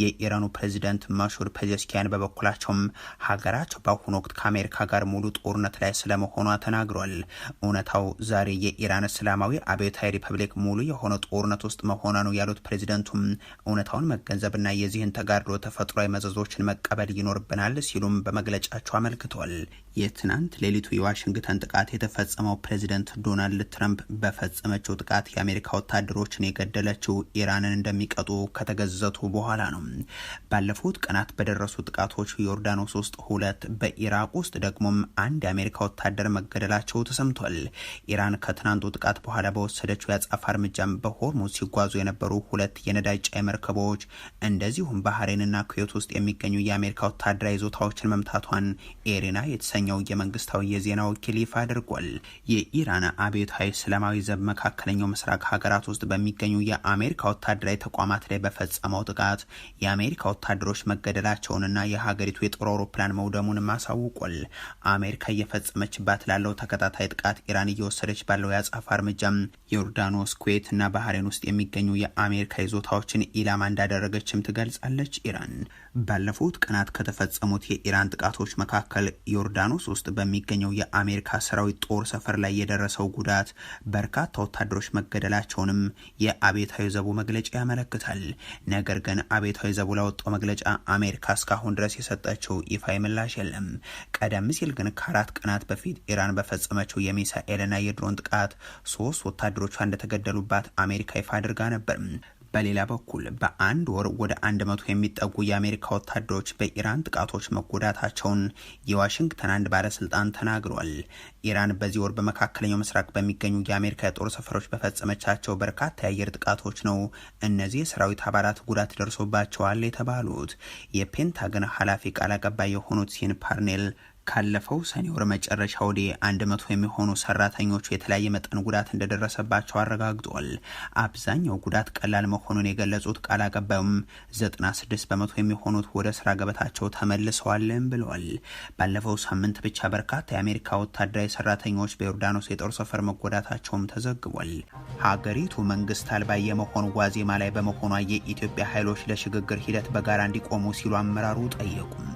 የኢራኑ ፕሬዚደንት ማሹድ ፔዜሽኪያን በበኩላቸውም ሀገራቸው በአሁኑ ወቅት ከአሜሪካ ጋር ሙሉ ጦርነት ላይ ስለመሆኗ ተናግሯል። እውነታው ዛሬ የኢራን እስላማዊ አብዮታዊ ሪፐብሊክ ሙሉ የሆነ ጦርነት ውስጥ መሆኗ ነው ያሉት ፕሬዚደንቱም እውነታውን መገንዘብና የዚህን ተጋድሎ ተፈጥሯዊ መዘዞችን መቀበል ይኖርብናል ሲሉም በመግለጫቸው አመልክቷል። የትናንት ሌሊቱ የዋሽንግተን ጥቃት የተፈጸመው ፕሬዚደንት ዶናልድ ትራምፕ በፈጸመችው ጥቃት የአሜሪካ ወታደሮችን የገደለችው ኢራንን እንደሚቀጡ ከተገዘቱ በኋላ ነው። ባለፉት ቀናት በደረሱ ጥቃቶች ዮርዳኖስ ውስጥ 2 በኢራቅ ውስጥ ደግሞም 1 የአሜሪካ ወታደር መገደላቸው ተሰምቷል። ኢራን ከትናንቱ ጥቃት በኋላ በወሰደችው የአጸፋ እርምጃም በሆርሙዝ ሲጓዙ የነበሩ 2 የነዳጅ ጫኝ መርከቦች እንደዚሁም ባህሬንና ኩዌት ውስጥ የሚገኙ የአሜሪካ ወታደራዊ ይዞታዎችን መምታቷን ኤሪና የተሰኘው የመንግስታዊ የዜና ወኪል ይፋ አድርጓል። የኢራን አብዮታዊ እስላማዊ ዘብ መካከለኛው ምስራቅ ሀገራት ውስጥ በሚገኙ የአሜሪካ ወታደራዊ ተቋማት ላይ በፈጸመው ጥቃት የአሜሪካ ወታደሮች መገደላቸውንና የሀገሪቱ የጦር አውሮፕላን መውደሙንም አሳውቋል። አሜሪካ እየፈጸመችባት ላለው ተከታታይ ጥቃት ኢራን እየወሰደች ባለው የአጸፋ እርምጃም ዮርዳኖስ፣ ኩዌት እና ባህሬን ውስጥ የሚገኙ የአሜሪካ ይዞታዎችን ኢላማ እንዳደረገችም ትገልጻለች። ኢራን ባለፉት ቀናት ከተፈጸሙት የኢራን ጥቃቶች መካከል ዮርዳኖስ ውስጥ በሚገኘው የአሜሪካ ሰራዊት ጦር ሰፈር ላይ የደረሰው ጉዳት በርካታ ወታደሮች መገደላቸውንም የአብዮታዊ ዘቡ መግለጫ ያመለክታል። ነገር ግን አብዮታዊ ዘቡ ላወጣው መግለጫ አሜሪካ እስካሁን ድረስ የሰጠችው ይፋዊ ምላሽ የለም። ቀደም ሲል ግን ከ4 ቀናት በፊት ኢራን በፈጸመችው የሚሳኤልና የድሮን ጥቃት 3 ወታደሮቿ እንደተገደሉባት አሜሪካ ይፋ አድርጋ ነበር። በሌላ በኩል በአንድ ወር ወደ 100 የሚጠጉ የአሜሪካ ወታደሮች በኢራን ጥቃቶች መጎዳታቸውን የዋሽንግተን አንድ ባለስልጣን ተናግሯል። ኢራን በዚህ ወር በመካከለኛው ምስራቅ በሚገኙ የአሜሪካ የጦር ሰፈሮች በፈጸመቻቸው በርካታ የአየር ጥቃቶች ነው እነዚህ የሰራዊት አባላት ጉዳት ደርሶባቸዋል የተባሉት። የፔንታገን ኃላፊ ቃል አቀባይ የሆኑት ሲን ፓርኔል ካለፈው ሰኔ ወር መጨረሻ ወዲህ 100 የሚሆኑ ሰራተኞቹ የተለያየ መጠን ጉዳት እንደደረሰባቸው አረጋግጧል። አብዛኛው ጉዳት ቀላል መሆኑን የገለጹት ቃል አቀባዩም 96% የሚሆኑት ወደ ስራ ገበታቸው ተመልሰዋልም ብለዋል። ባለፈው ሳምንት ብቻ በርካታ የአሜሪካ ወታደራዊ ሰራተኞች በዮርዳኖስ የጦር ሰፈር መጎዳታቸውም ተዘግቧል። ሀገሪቱ መንግስት አልባ የመሆን ዋዜማ ላይ በመሆኗ የኢትዮጵያ ኃይሎች ለሽግግር ሂደት በጋራ እንዲቆሙ ሲሉ አመራሩ ጠየቁም።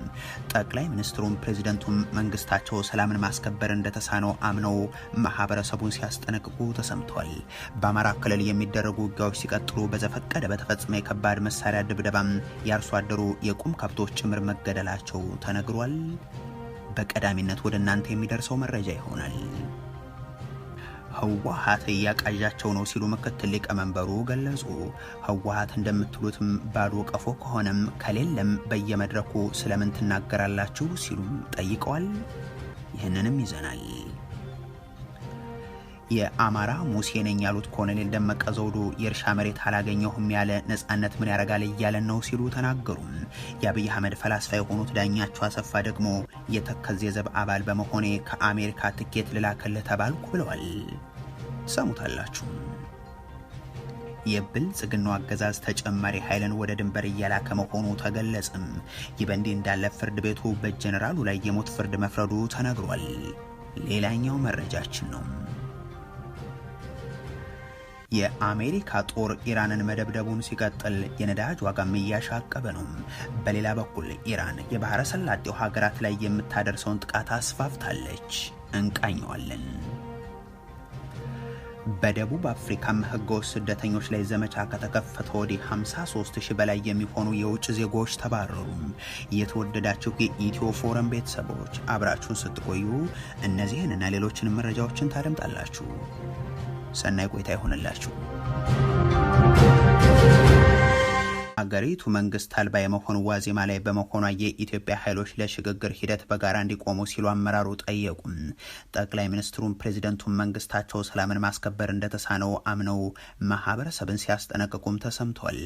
ጠቅላይ ሚኒስትሩም ፕሬዝዳንቱም መንግስታቸው ሰላምን ማስከበር እንደተሳነው አምነው ማህበረሰቡን ሲያስጠነቅቁ ተሰምቷል። በአማራ ክልል የሚደረጉ ውጊያዎች ሲቀጥሉ በዘፈቀደ በተፈጸመ የከባድ መሳሪያ ድብደባም ያርሶ አደሩ የቁም ከብቶች ጭምር መገደላቸው ተነግሯል። በቀዳሚነት ወደ እናንተ የሚደርሰው መረጃ ይሆናል። ህወሓት ያቃዣቸው ነው ሲሉ ምክትል ሊቀመንበሩ ገለጹ። ህወሓት እንደምትሉትም ባዶ ቀፎ ከሆነም ከሌለም በየመድረኩ ስለምን ትናገራላችሁ ሲሉም ጠይቀዋል። ይህንንም ይዘናል። የአማራ ሙሴ ነኝ ያሉት ኮሎኔል ደመቀ ዘውዱ የእርሻ መሬት አላገኘሁም ያለ ነጻነት ምን ያረጋል እያለን ነው ሲሉ ተናገሩ። የአብይ አህመድ ፈላስፋ የሆኑት ዳኛቸው አሰፋ ደግሞ የተከዜ ዘብ አባል በመሆኔ ከአሜሪካ ትኬት ልላክልህ ተባልኩ ብለዋል። ሰሙታላችሁ። የብልጽግናው አገዛዝ ተጨማሪ ኃይልን ወደ ድንበር እያላከ መሆኑ ተገለጸም። ይህ በእንዲህ እንዳለ ፍርድ ቤቱ በጀነራሉ ላይ የሞት ፍርድ መፍረዱ ተነግሯል። ሌላኛው መረጃችን ነው። የአሜሪካ ጦር ኢራንን መደብደቡን ሲቀጥል የነዳጅ ዋጋም እያሻቀበ ነው። በሌላ በኩል ኢራን የባህረ ሰላጤው ሀገራት ላይ የምታደርሰውን ጥቃት አስፋፍታለች። እንቃኘዋለን። በደቡብ አፍሪካም ህገወጥ ስደተኞች ላይ ዘመቻ ከተከፈተ ወዲህ 53,000 በላይ የሚሆኑ የውጭ ዜጎች ተባረሩ። የተወደዳችሁ የኢትዮ ፎረም ቤተሰቦች አብራችሁን ስትቆዩ እነዚህንና ሌሎችን መረጃዎችን ታደምጣላችሁ። ሰናይ ቆይታ ይሆንላችሁ። አገሪቱ መንግስት አልባ የመሆኑ ዋዜማ ላይ በመሆኗ የኢትዮጵያ ኃይሎች ለሽግግር ሂደት በጋራ እንዲቆሙ ሲሉ አመራሩ ጠየቁ። ጠቅላይ ሚኒስትሩም ፕሬዝዳንቱም መንግስታቸው ሰላምን ማስከበር እንደተሳነው አምነው ማህበረሰብን ሲያስጠነቅቁም ተሰምቷል።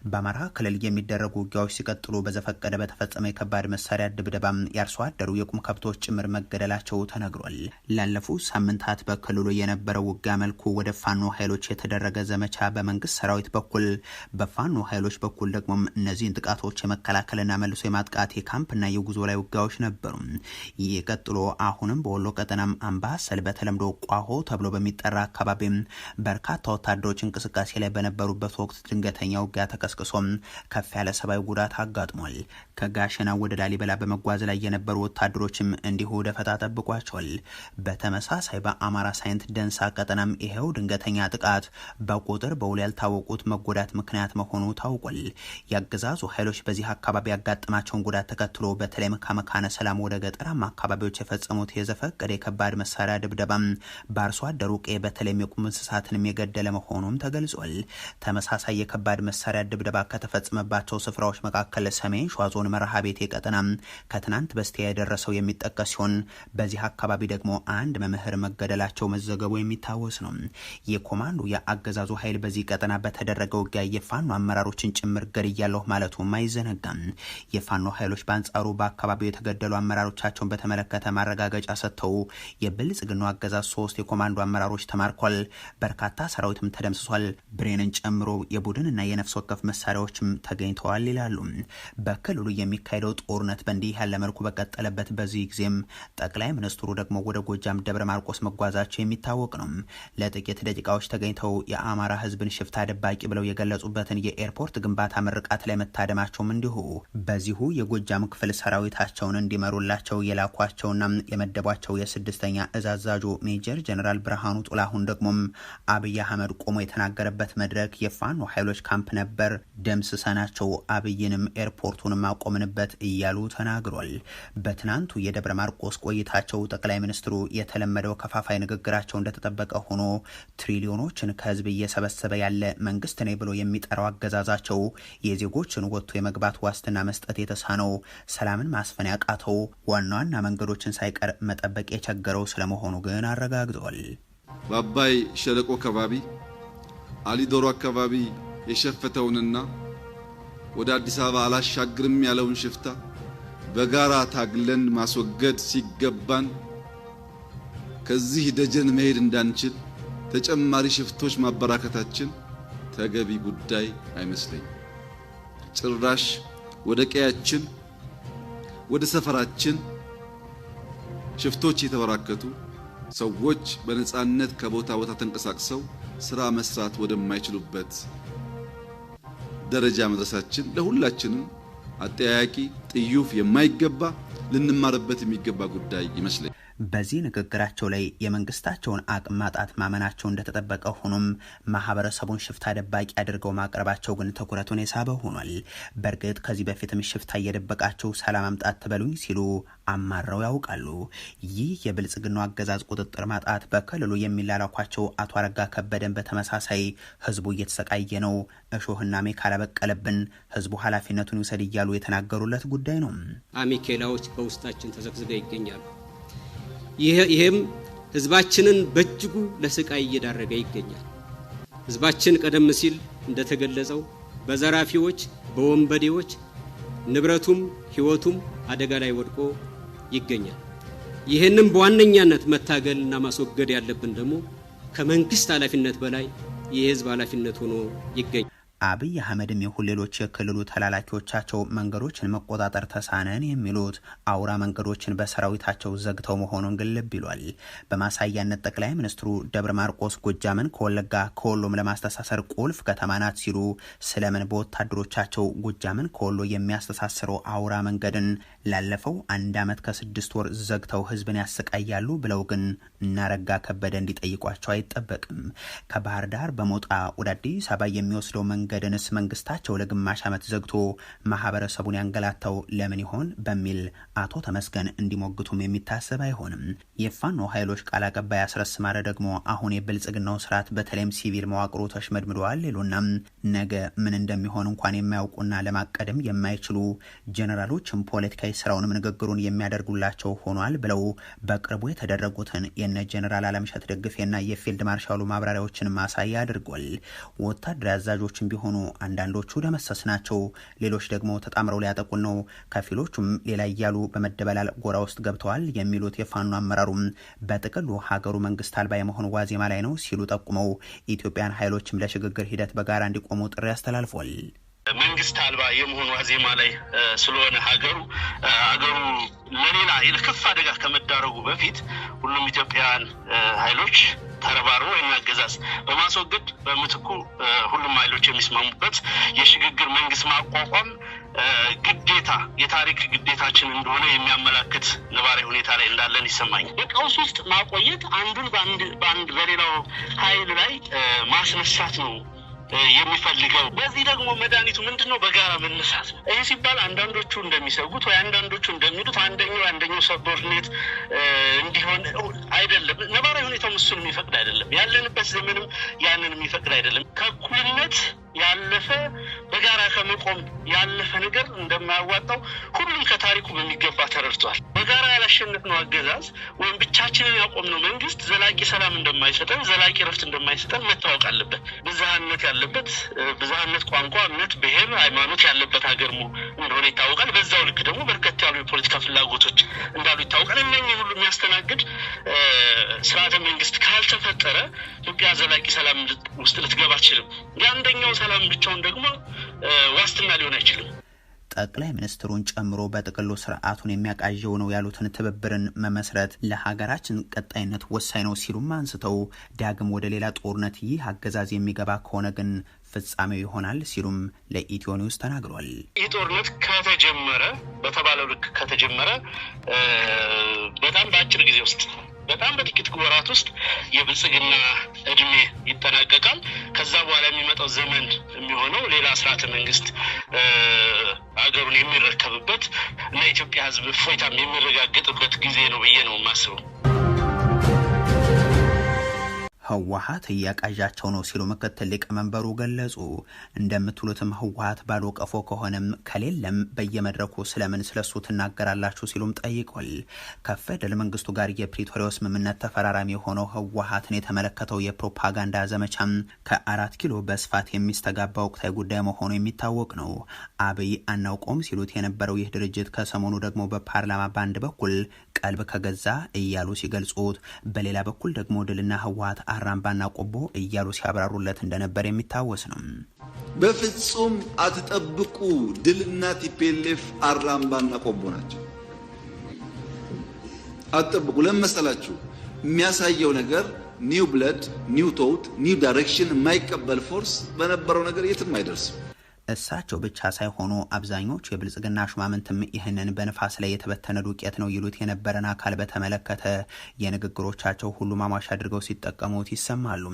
በአማራ ክልል የሚደረጉ ውጊያዎች ሲቀጥሉ በዘፈቀደ በተፈጸመ የከባድ መሳሪያ ድብደባም ያርሶ አደሩ የቁም ከብቶች ጭምር መገደላቸው ተነግሯል። ላለፉት ሳምንታት በክልሉ የነበረው ውጊያ መልኩ ወደ ፋኖ ኃይሎች የተደረገ ዘመቻ በመንግስት ሰራዊት በኩል በፋኖ ኃይሎች በኩል ደግሞ እነዚህን ጥቃቶች የመከላከልና መልሶ የማጥቃት የካምፕና የጉዞ ላይ ውጊያዎች ነበሩ። ይህ ቀጥሎ አሁንም በወሎ ቀጠናም አምባሰል በተለምዶ ቋሆ ተብሎ በሚጠራ አካባቢ በርካታ ወታደሮች እንቅስቃሴ ላይ በነበሩበት ወቅት ድንገተኛ ውጊያ ተቀስቅሶ ከፍ ያለ ሰብአዊ ጉዳት አጋጥሟል። ከጋሸና ወደ ላሊበላ በመጓዝ ላይ የነበሩ ወታደሮችም እንዲሁ ደፈጣ ጠብቋቸዋል። በተመሳሳይ በአማራ ሳይንት ደንሳ ቀጠናም ይሄው ድንገተኛ ጥቃት በቁጥር በውል ያልታወቁት መጎዳት ምክንያት መሆኑ ታውቋል። የአገዛዙ ኃይሎች በዚህ አካባቢ ያጋጠማቸውን ጉዳት ተከትሎ በተለይም ከመካነ ሰላም ወደ ገጠራማ አካባቢዎች የፈጸሙት የዘፈቀደ የከባድ መሳሪያ ድብደባም በአርሶ አደሩ ቀዬ በተለይም የቁም እንስሳትንም የገደለ መሆኑም ተገልጿል። ተመሳሳይ የከባድ መሳሪያ ድብደባ ከተፈጸመባቸው ስፍራዎች መካከል ሰሜን ሸዋ ዞን መርሐቤቴ ቀጠና ከትናንት በስቲያ የደረሰው የሚጠቀስ ሲሆን በዚህ አካባቢ ደግሞ አንድ መምህር መገደላቸው መዘገቡ የሚታወስ ነው። የኮማንዶ የአገዛዙ ኃይል በዚህ ቀጠና በተደረገው ውጊያ የፋኖ አመራሮችን ጭምር ገድያለሁ ማለቱም አይዘነጋም። የፋኖ ኃይሎች በአንጻሩ በአካባቢው የተገደሉ አመራሮቻቸውን በተመለከተ ማረጋገጫ ሰጥተው የብልጽግናው አገዛዝ 3 የኮማንዶ አመራሮች ተማርኳል፣ በርካታ ሰራዊትም ተደምስሷል፣ ብሬንን ጨምሮ የቡድንና የነፍስ ወከፍ መሳሪያዎችም ተገኝተዋል ይላሉ። በክልሉ የሚካሄደው ጦርነት በእንዲህ ያለ መልኩ በቀጠለበት በዚህ ጊዜም ጠቅላይ ሚኒስትሩ ደግሞ ወደ ጎጃም ደብረ ማርቆስ መጓዛቸው የሚታወቅ ነው። ለጥቂት ደቂቃዎች ተገኝተው የአማራ ህዝብን ሽፍታ ደባቂ ብለው የገለጹበትን የኤርፖርት ግንባታ ምርቃት ላይ መታደማቸውም እንዲሁ በዚሁ የጎጃም ክፍል ሰራዊታቸውን እንዲመሩላቸው የላኳቸውና የመደቧቸው የ6ኛ እዝ አዛዡ ሜጀር ጀነራል ብርሃኑ ጡላሁን ደግሞም አብይ አህመድ ቆሞ የተናገረበት መድረክ የፋኖ ኃይሎች ካምፕ ነበር፣ ደምስሰናቸው አብይንም ኤርፖርቱንም አቆምንበት እያሉ ተናግሯል። በትናንቱ የደብረ ማርቆስ ቆይታቸው ጠቅላይ ሚኒስትሩ የተለመደው ከፋፋይ ንግግራቸው እንደተጠበቀ ሆኖ ትሪሊዮኖችን ከህዝብ እየሰበሰበ ያለ መንግስት ነኝ ብሎ የሚጠራው አገዛዛቸው የዜጎችን ወጥቶ የመግባት ዋስትና መስጠት የተሳነው ሰላምን ማስፈን ያቃተው ዋና ዋና መንገዶችን ሳይቀር መጠበቅ የቸገረው ስለመሆኑ ግን አረጋግጠዋል። በአባይ ሸለቆ አካባቢ አሊዶሮ አካባቢ የሸፈተውንና ወደ አዲስ አበባ አላሻግርም ያለውን ሽፍታ በጋራ ታግለን ማስወገድ ሲገባን ከዚህ ደጀን መሄድ እንዳንችል ተጨማሪ ሽፍቶች ማበራከታችን ተገቢ ጉዳይ አይመስለኝም። ጭራሽ ወደ ቀያችን ወደ ሰፈራችን ሽፍቶች የተበራከቱ ሰዎች በነጻነት ከቦታ ቦታ ተንቀሳቅሰው ስራ መስራት ወደማይችሉበት ደረጃ መድረሳችን ለሁላችንም አጠያያቂ ጥዩፍ የማይገባ ልንማርበት የሚገባ ጉዳይ ይመስለኛል። በዚህ ንግግራቸው ላይ የመንግስታቸውን አቅም ማጣት ማመናቸው እንደተጠበቀ ሆኖም ማህበረሰቡን ሽፍታ ደባቂ አድርገው ማቅረባቸው ግን ትኩረቱን የሳበ ሆኗል። በእርግጥ ከዚህ በፊትም ሽፍታ እየደበቃቸው ሰላም አምጣት ትበሉኝ ሲሉ አማረው ያውቃሉ። ይህ የብልጽግናው አገዛዝ ቁጥጥር ማጣት በክልሉ የሚላላኳቸው አቶ አረጋ ከበደን በተመሳሳይ ህዝቡ እየተሰቃየ ነው፣ እሾህና ሜካላ በቀለብን፣ ህዝቡ ኃላፊነቱን ይውሰድ እያሉ የተናገሩለት ጉዳይ ነው። አሜኬላዎች በውስጣችን ተዘግዝገው ይገኛሉ። ይሄም ህዝባችንን በእጅጉ ለስቃይ እየዳረገ ይገኛል። ህዝባችን ቀደም ሲል እንደተገለጸው በዘራፊዎች በወንበዴዎች ንብረቱም ህይወቱም አደጋ ላይ ወድቆ ይገኛል። ይሄንን በዋነኛነት መታገልና ማስወገድ ያለብን ደግሞ ከመንግስት ኃላፊነት በላይ የህዝብ ኃላፊነት ሆኖ ይገኛል። አብይ አህመድም ይሁን ሌሎች የክልሉ ተላላኪዎቻቸው መንገዶችን መቆጣጠር ተሳነን የሚሉት አውራ መንገዶችን በሰራዊታቸው ዘግተው መሆኑን ግልብ ይሏል። በማሳያነት ጠቅላይ ሚኒስትሩ ደብረ ማርቆስ ጎጃምን ከወለጋ ከወሎም ለማስተሳሰር ቁልፍ ከተማ ናት ሲሉ ስለምን በወታደሮቻቸው ጎጃምን ከወሎ የሚያስተሳስረው አውራ መንገድን ላለፈው 1 ዓመት ከ6 ወር ዘግተው ህዝብን ያሰቃያሉ ብለው ግን እናረጋ ከበደ እንዲጠይቋቸው አይጠበቅም። ከባህር ዳር በሞጣ ወደ አዲስ አበባ የሚወስደው መንገድንስ መንግስታቸው ለግማሽ ዓመት ዘግቶ ማህበረሰቡን ያንገላታው ለምን ይሆን በሚል አቶ ተመስገን እንዲሞግቱም የሚታሰብ አይሆንም። የፋኖ ኃይሎች ቃል አቀባይ አስረስ ማረ ደግሞ አሁን የብልጽግናው ስርዓት በተለይም ሲቪል መዋቅሩ ተሽመድምደዋል ይሉና ነገ ምን እንደሚሆን እንኳን የማያውቁና ለማቀደም የማይችሉ ጀነራሎችም ፖለቲካዊ ስራውንም ንግግሩን የሚያደርጉላቸው ሆኗል ብለው በቅርቡ የተደረጉትን የነ ጀነራል አለምሸት ደግፌና የፊልድ ማርሻሉ ማብራሪያዎችን ማሳያ አድርጓል። ወታደራዊ አዛዦችን ቢሆኑ አንዳንዶቹ ደመሰስ ናቸው፣ ሌሎች ደግሞ ተጣምረው ሊያጠቁን ነው፣ ከፊሎቹም ሌላ እያሉ በመደበላል ጎራ ውስጥ ገብተዋል የሚሉት የፋኖ አመራሩም በጥቅሉ ሀገሩ መንግስት አልባ የመሆኑ ዋዜማ ላይ ነው ሲሉ ጠቁመው ኢትዮጵያን ኃይሎችም ለሽግግር ሂደት በጋራ እንዲቆሙ ጥሪ አስተላልፏል። መንግስት አልባ የመሆኑ ዋዜማ ላይ ስለሆነ ሀገሩ ለሌላ የከፋ አደጋ ከመዳረጉ በፊት ሁሉም ኢትዮጵያውያን ኃይሎች ተረባርበው የሚያገዛዝ በማስወገድ በምትኩ ሁሉም ኃይሎች የሚስማሙበት የሽግግር መንግስት ማቋቋም ግዴታ የታሪክ ግዴታችን እንደሆነ የሚያመላክት ነባራዊ ሁኔታ ላይ እንዳለን ይሰማኛል። በቀውስ ውስጥ ማቆየት አንዱን በአንድ በሌላው ኃይል ላይ ማስነሳት ነው የሚፈልገው። በዚህ ደግሞ መድኃኒቱ ምንድነው? በጋራ መነሳት። ይሄ ሲባል አንዳንዶቹ እንደሚሰጉት ወይ አንዳንዶቹ እንደሚሉት አንደኛው ሰቦርኔት እንዲሆን አይደለም። ነባራዊ ሁኔታው እሱን የሚፈቅድ አይደለም። ያለንበት ዘመንም ያንን የሚፈቅድ አይደለም። ከእኩልነት ያለፈ በጋራ ከመቆም ያለፈ ነገር እንደማያዋጣው ሁሉም ከታሪኩ በሚገባ ተረድቷል። በጋራ ያላሸነፍነው አገዛዝ ወይም ብቻችንን ያቆምነው መንግስት ዘላቂ ሰላም እንደማይሰጠን፣ ዘላቂ ረፍት እንደማይሰጠን መታወቅ አለበት። ብዝሃነት ያለበት ብዝሃነት ቋንቋ፣ እምነት፣ ብሔር፣ ሃይማኖት ያለበት ሀገር እንደሆነ ይታወቃል። በዛው ልክ ደግሞ በርከት ያሉ የፖለቲካ ፍላጎቶች እንዳሉ ይታወቃል። እነኚህ ሁሉ የሚያስተናግድ ስርዓተ መንግስት ካልተፈጠረ ኢትዮጵያ ዘላቂ ሰላም ውስጥ ልትገባ አትችልም። የአንደኛው ሰላም ብቻውን ደግሞ ዋስትና ሊሆን አይችልም። ጠቅላይ ሚኒስትሩን ጨምሮ በጥቅሉ ስርዓቱን የሚያቃዠው ነው ያሉትን ትብብርን መመስረት ለሀገራችን ቀጣይነት ወሳኝ ነው ሲሉም አንስተው ዳግም ወደ ሌላ ጦርነት ይህ አገዛዝ የሚገባ ከሆነ ግን ፍጻሜው ይሆናል ሲሉም ለኢትዮ ኒውስ ተናግሯል። ይህ ጦርነት ከተጀመረ በተባለው ልክ ከተጀመረ በጣም በአጭር ጊዜ ውስጥ በጣም በጥቂት ወራት ውስጥ የብልጽግና እድሜ ይጠናቀቃል። ከዛ በኋላ የሚመጣው ዘመን የሚሆነው ሌላ ስርዓተ መንግስት ሀገሩን የሚረከብበት እና የኢትዮጵያ ሕዝብ እፎይታም የሚረጋገጥበት ጊዜ ነው ብዬ ነው የማስበው። ህወሓት እያቃዣቸው ነው ሲሉ ምክትል ሊቀመንበሩ ገለጹ። እንደምትሉትም ህወሓት ባዶ ቀፎ ከሆነም ከሌለም በየመድረኩ ስለምን ስለሱ ትናገራላችሁ ሲሉም ጠይቋል። ከፌደራል መንግስቱ ጋር የፕሪቶሪያው ስምምነት ተፈራራሚ የሆነው ህወሓትን የተመለከተው የፕሮፓጋንዳ ዘመቻም ከ4 ኪሎ በስፋት የሚስተጋባ ወቅታዊ ጉዳይ መሆኑ የሚታወቅ ነው። አብይ አናውቆም ሲሉት የነበረው ይህ ድርጅት ከሰሞኑ ደግሞ በፓርላማ በአንድ በኩል ቀልብ ከገዛ እያሉ ሲገልጹት፣ በሌላ በኩል ደግሞ ድልና ህወሓት አራምባና ቆቦ እያሉ ሲያብራሩለት እንደነበር የሚታወስ ነው። በፍጹም አትጠብቁ። ድልና ቲፒኤልኤፍ አራምባና ቆቦ ናቸው። አትጠብቁ። ለመሰላችሁ የሚያሳየው ነገር ኒው ብለድ፣ ኒው ቶት፣ ኒው ዳይሬክሽን የማይቀበል ፎርስ በነበረው ነገር የትም አይደርስም። እሳቸው ብቻ ሳይሆኑ አብዛኞቹ የብልጽግና ሹማምንትም ይህንን በንፋስ ላይ የተበተነ ዱቄት ነው ይሉት የነበረን አካል በተመለከተ የንግግሮቻቸው ሁሉ ማሟሻ አድርገው ሲጠቀሙት ይሰማሉ።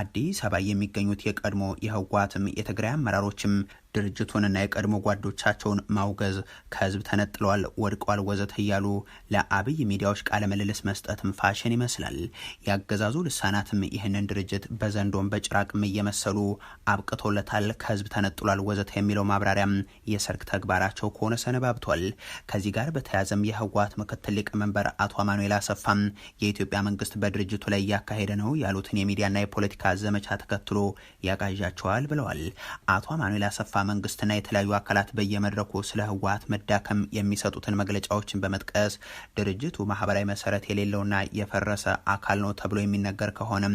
አዲስ አበባ የሚገኙት የቀድሞ የህወሓትም የትግራይ አመራሮችም ድርጅቱንና የቀድሞ ጓዶቻቸውን ማውገዝ፣ ከህዝብ ተነጥለዋል፣ ወድቀዋል ወዘተ እያሉ ለአብይ ሚዲያዎች ቃለ ምልልስ መስጠትም ፋሽን ይመስላል። ያገዛዙ ልሳናትም ይህንን ድርጅት በዘንዶም በጭራቅም እየመሰሉ አብቅቶለታል፣ ከህዝብ ተነጥሏል ወዘተ የሚለው ማብራሪያም የሰርክ ተግባራቸው ከሆነ ሰነባብቷል። ከዚህ ጋር በተያያዘም የህወሓት ምክትል ሊቀመንበር አቶ አማኑኤል አሰፋም የኢትዮጵያ መንግስት በድርጅቱ ላይ እያካሄደ ነው ያሉትን የሚዲያና የፖለቲካ ዘመቻ ተከትሎ ያጋዣቸዋል ብለዋል። አቶ አማኑኤል አሰፋ መንግስትና የተለያዩ አካላት በየመድረኩ ስለ ህወሓት መዳከም የሚሰጡትን መግለጫዎችን በመጥቀስ ድርጅቱ ማህበራዊ መሰረት የሌለውና የፈረሰ አካል ነው ተብሎ የሚነገር ከሆነም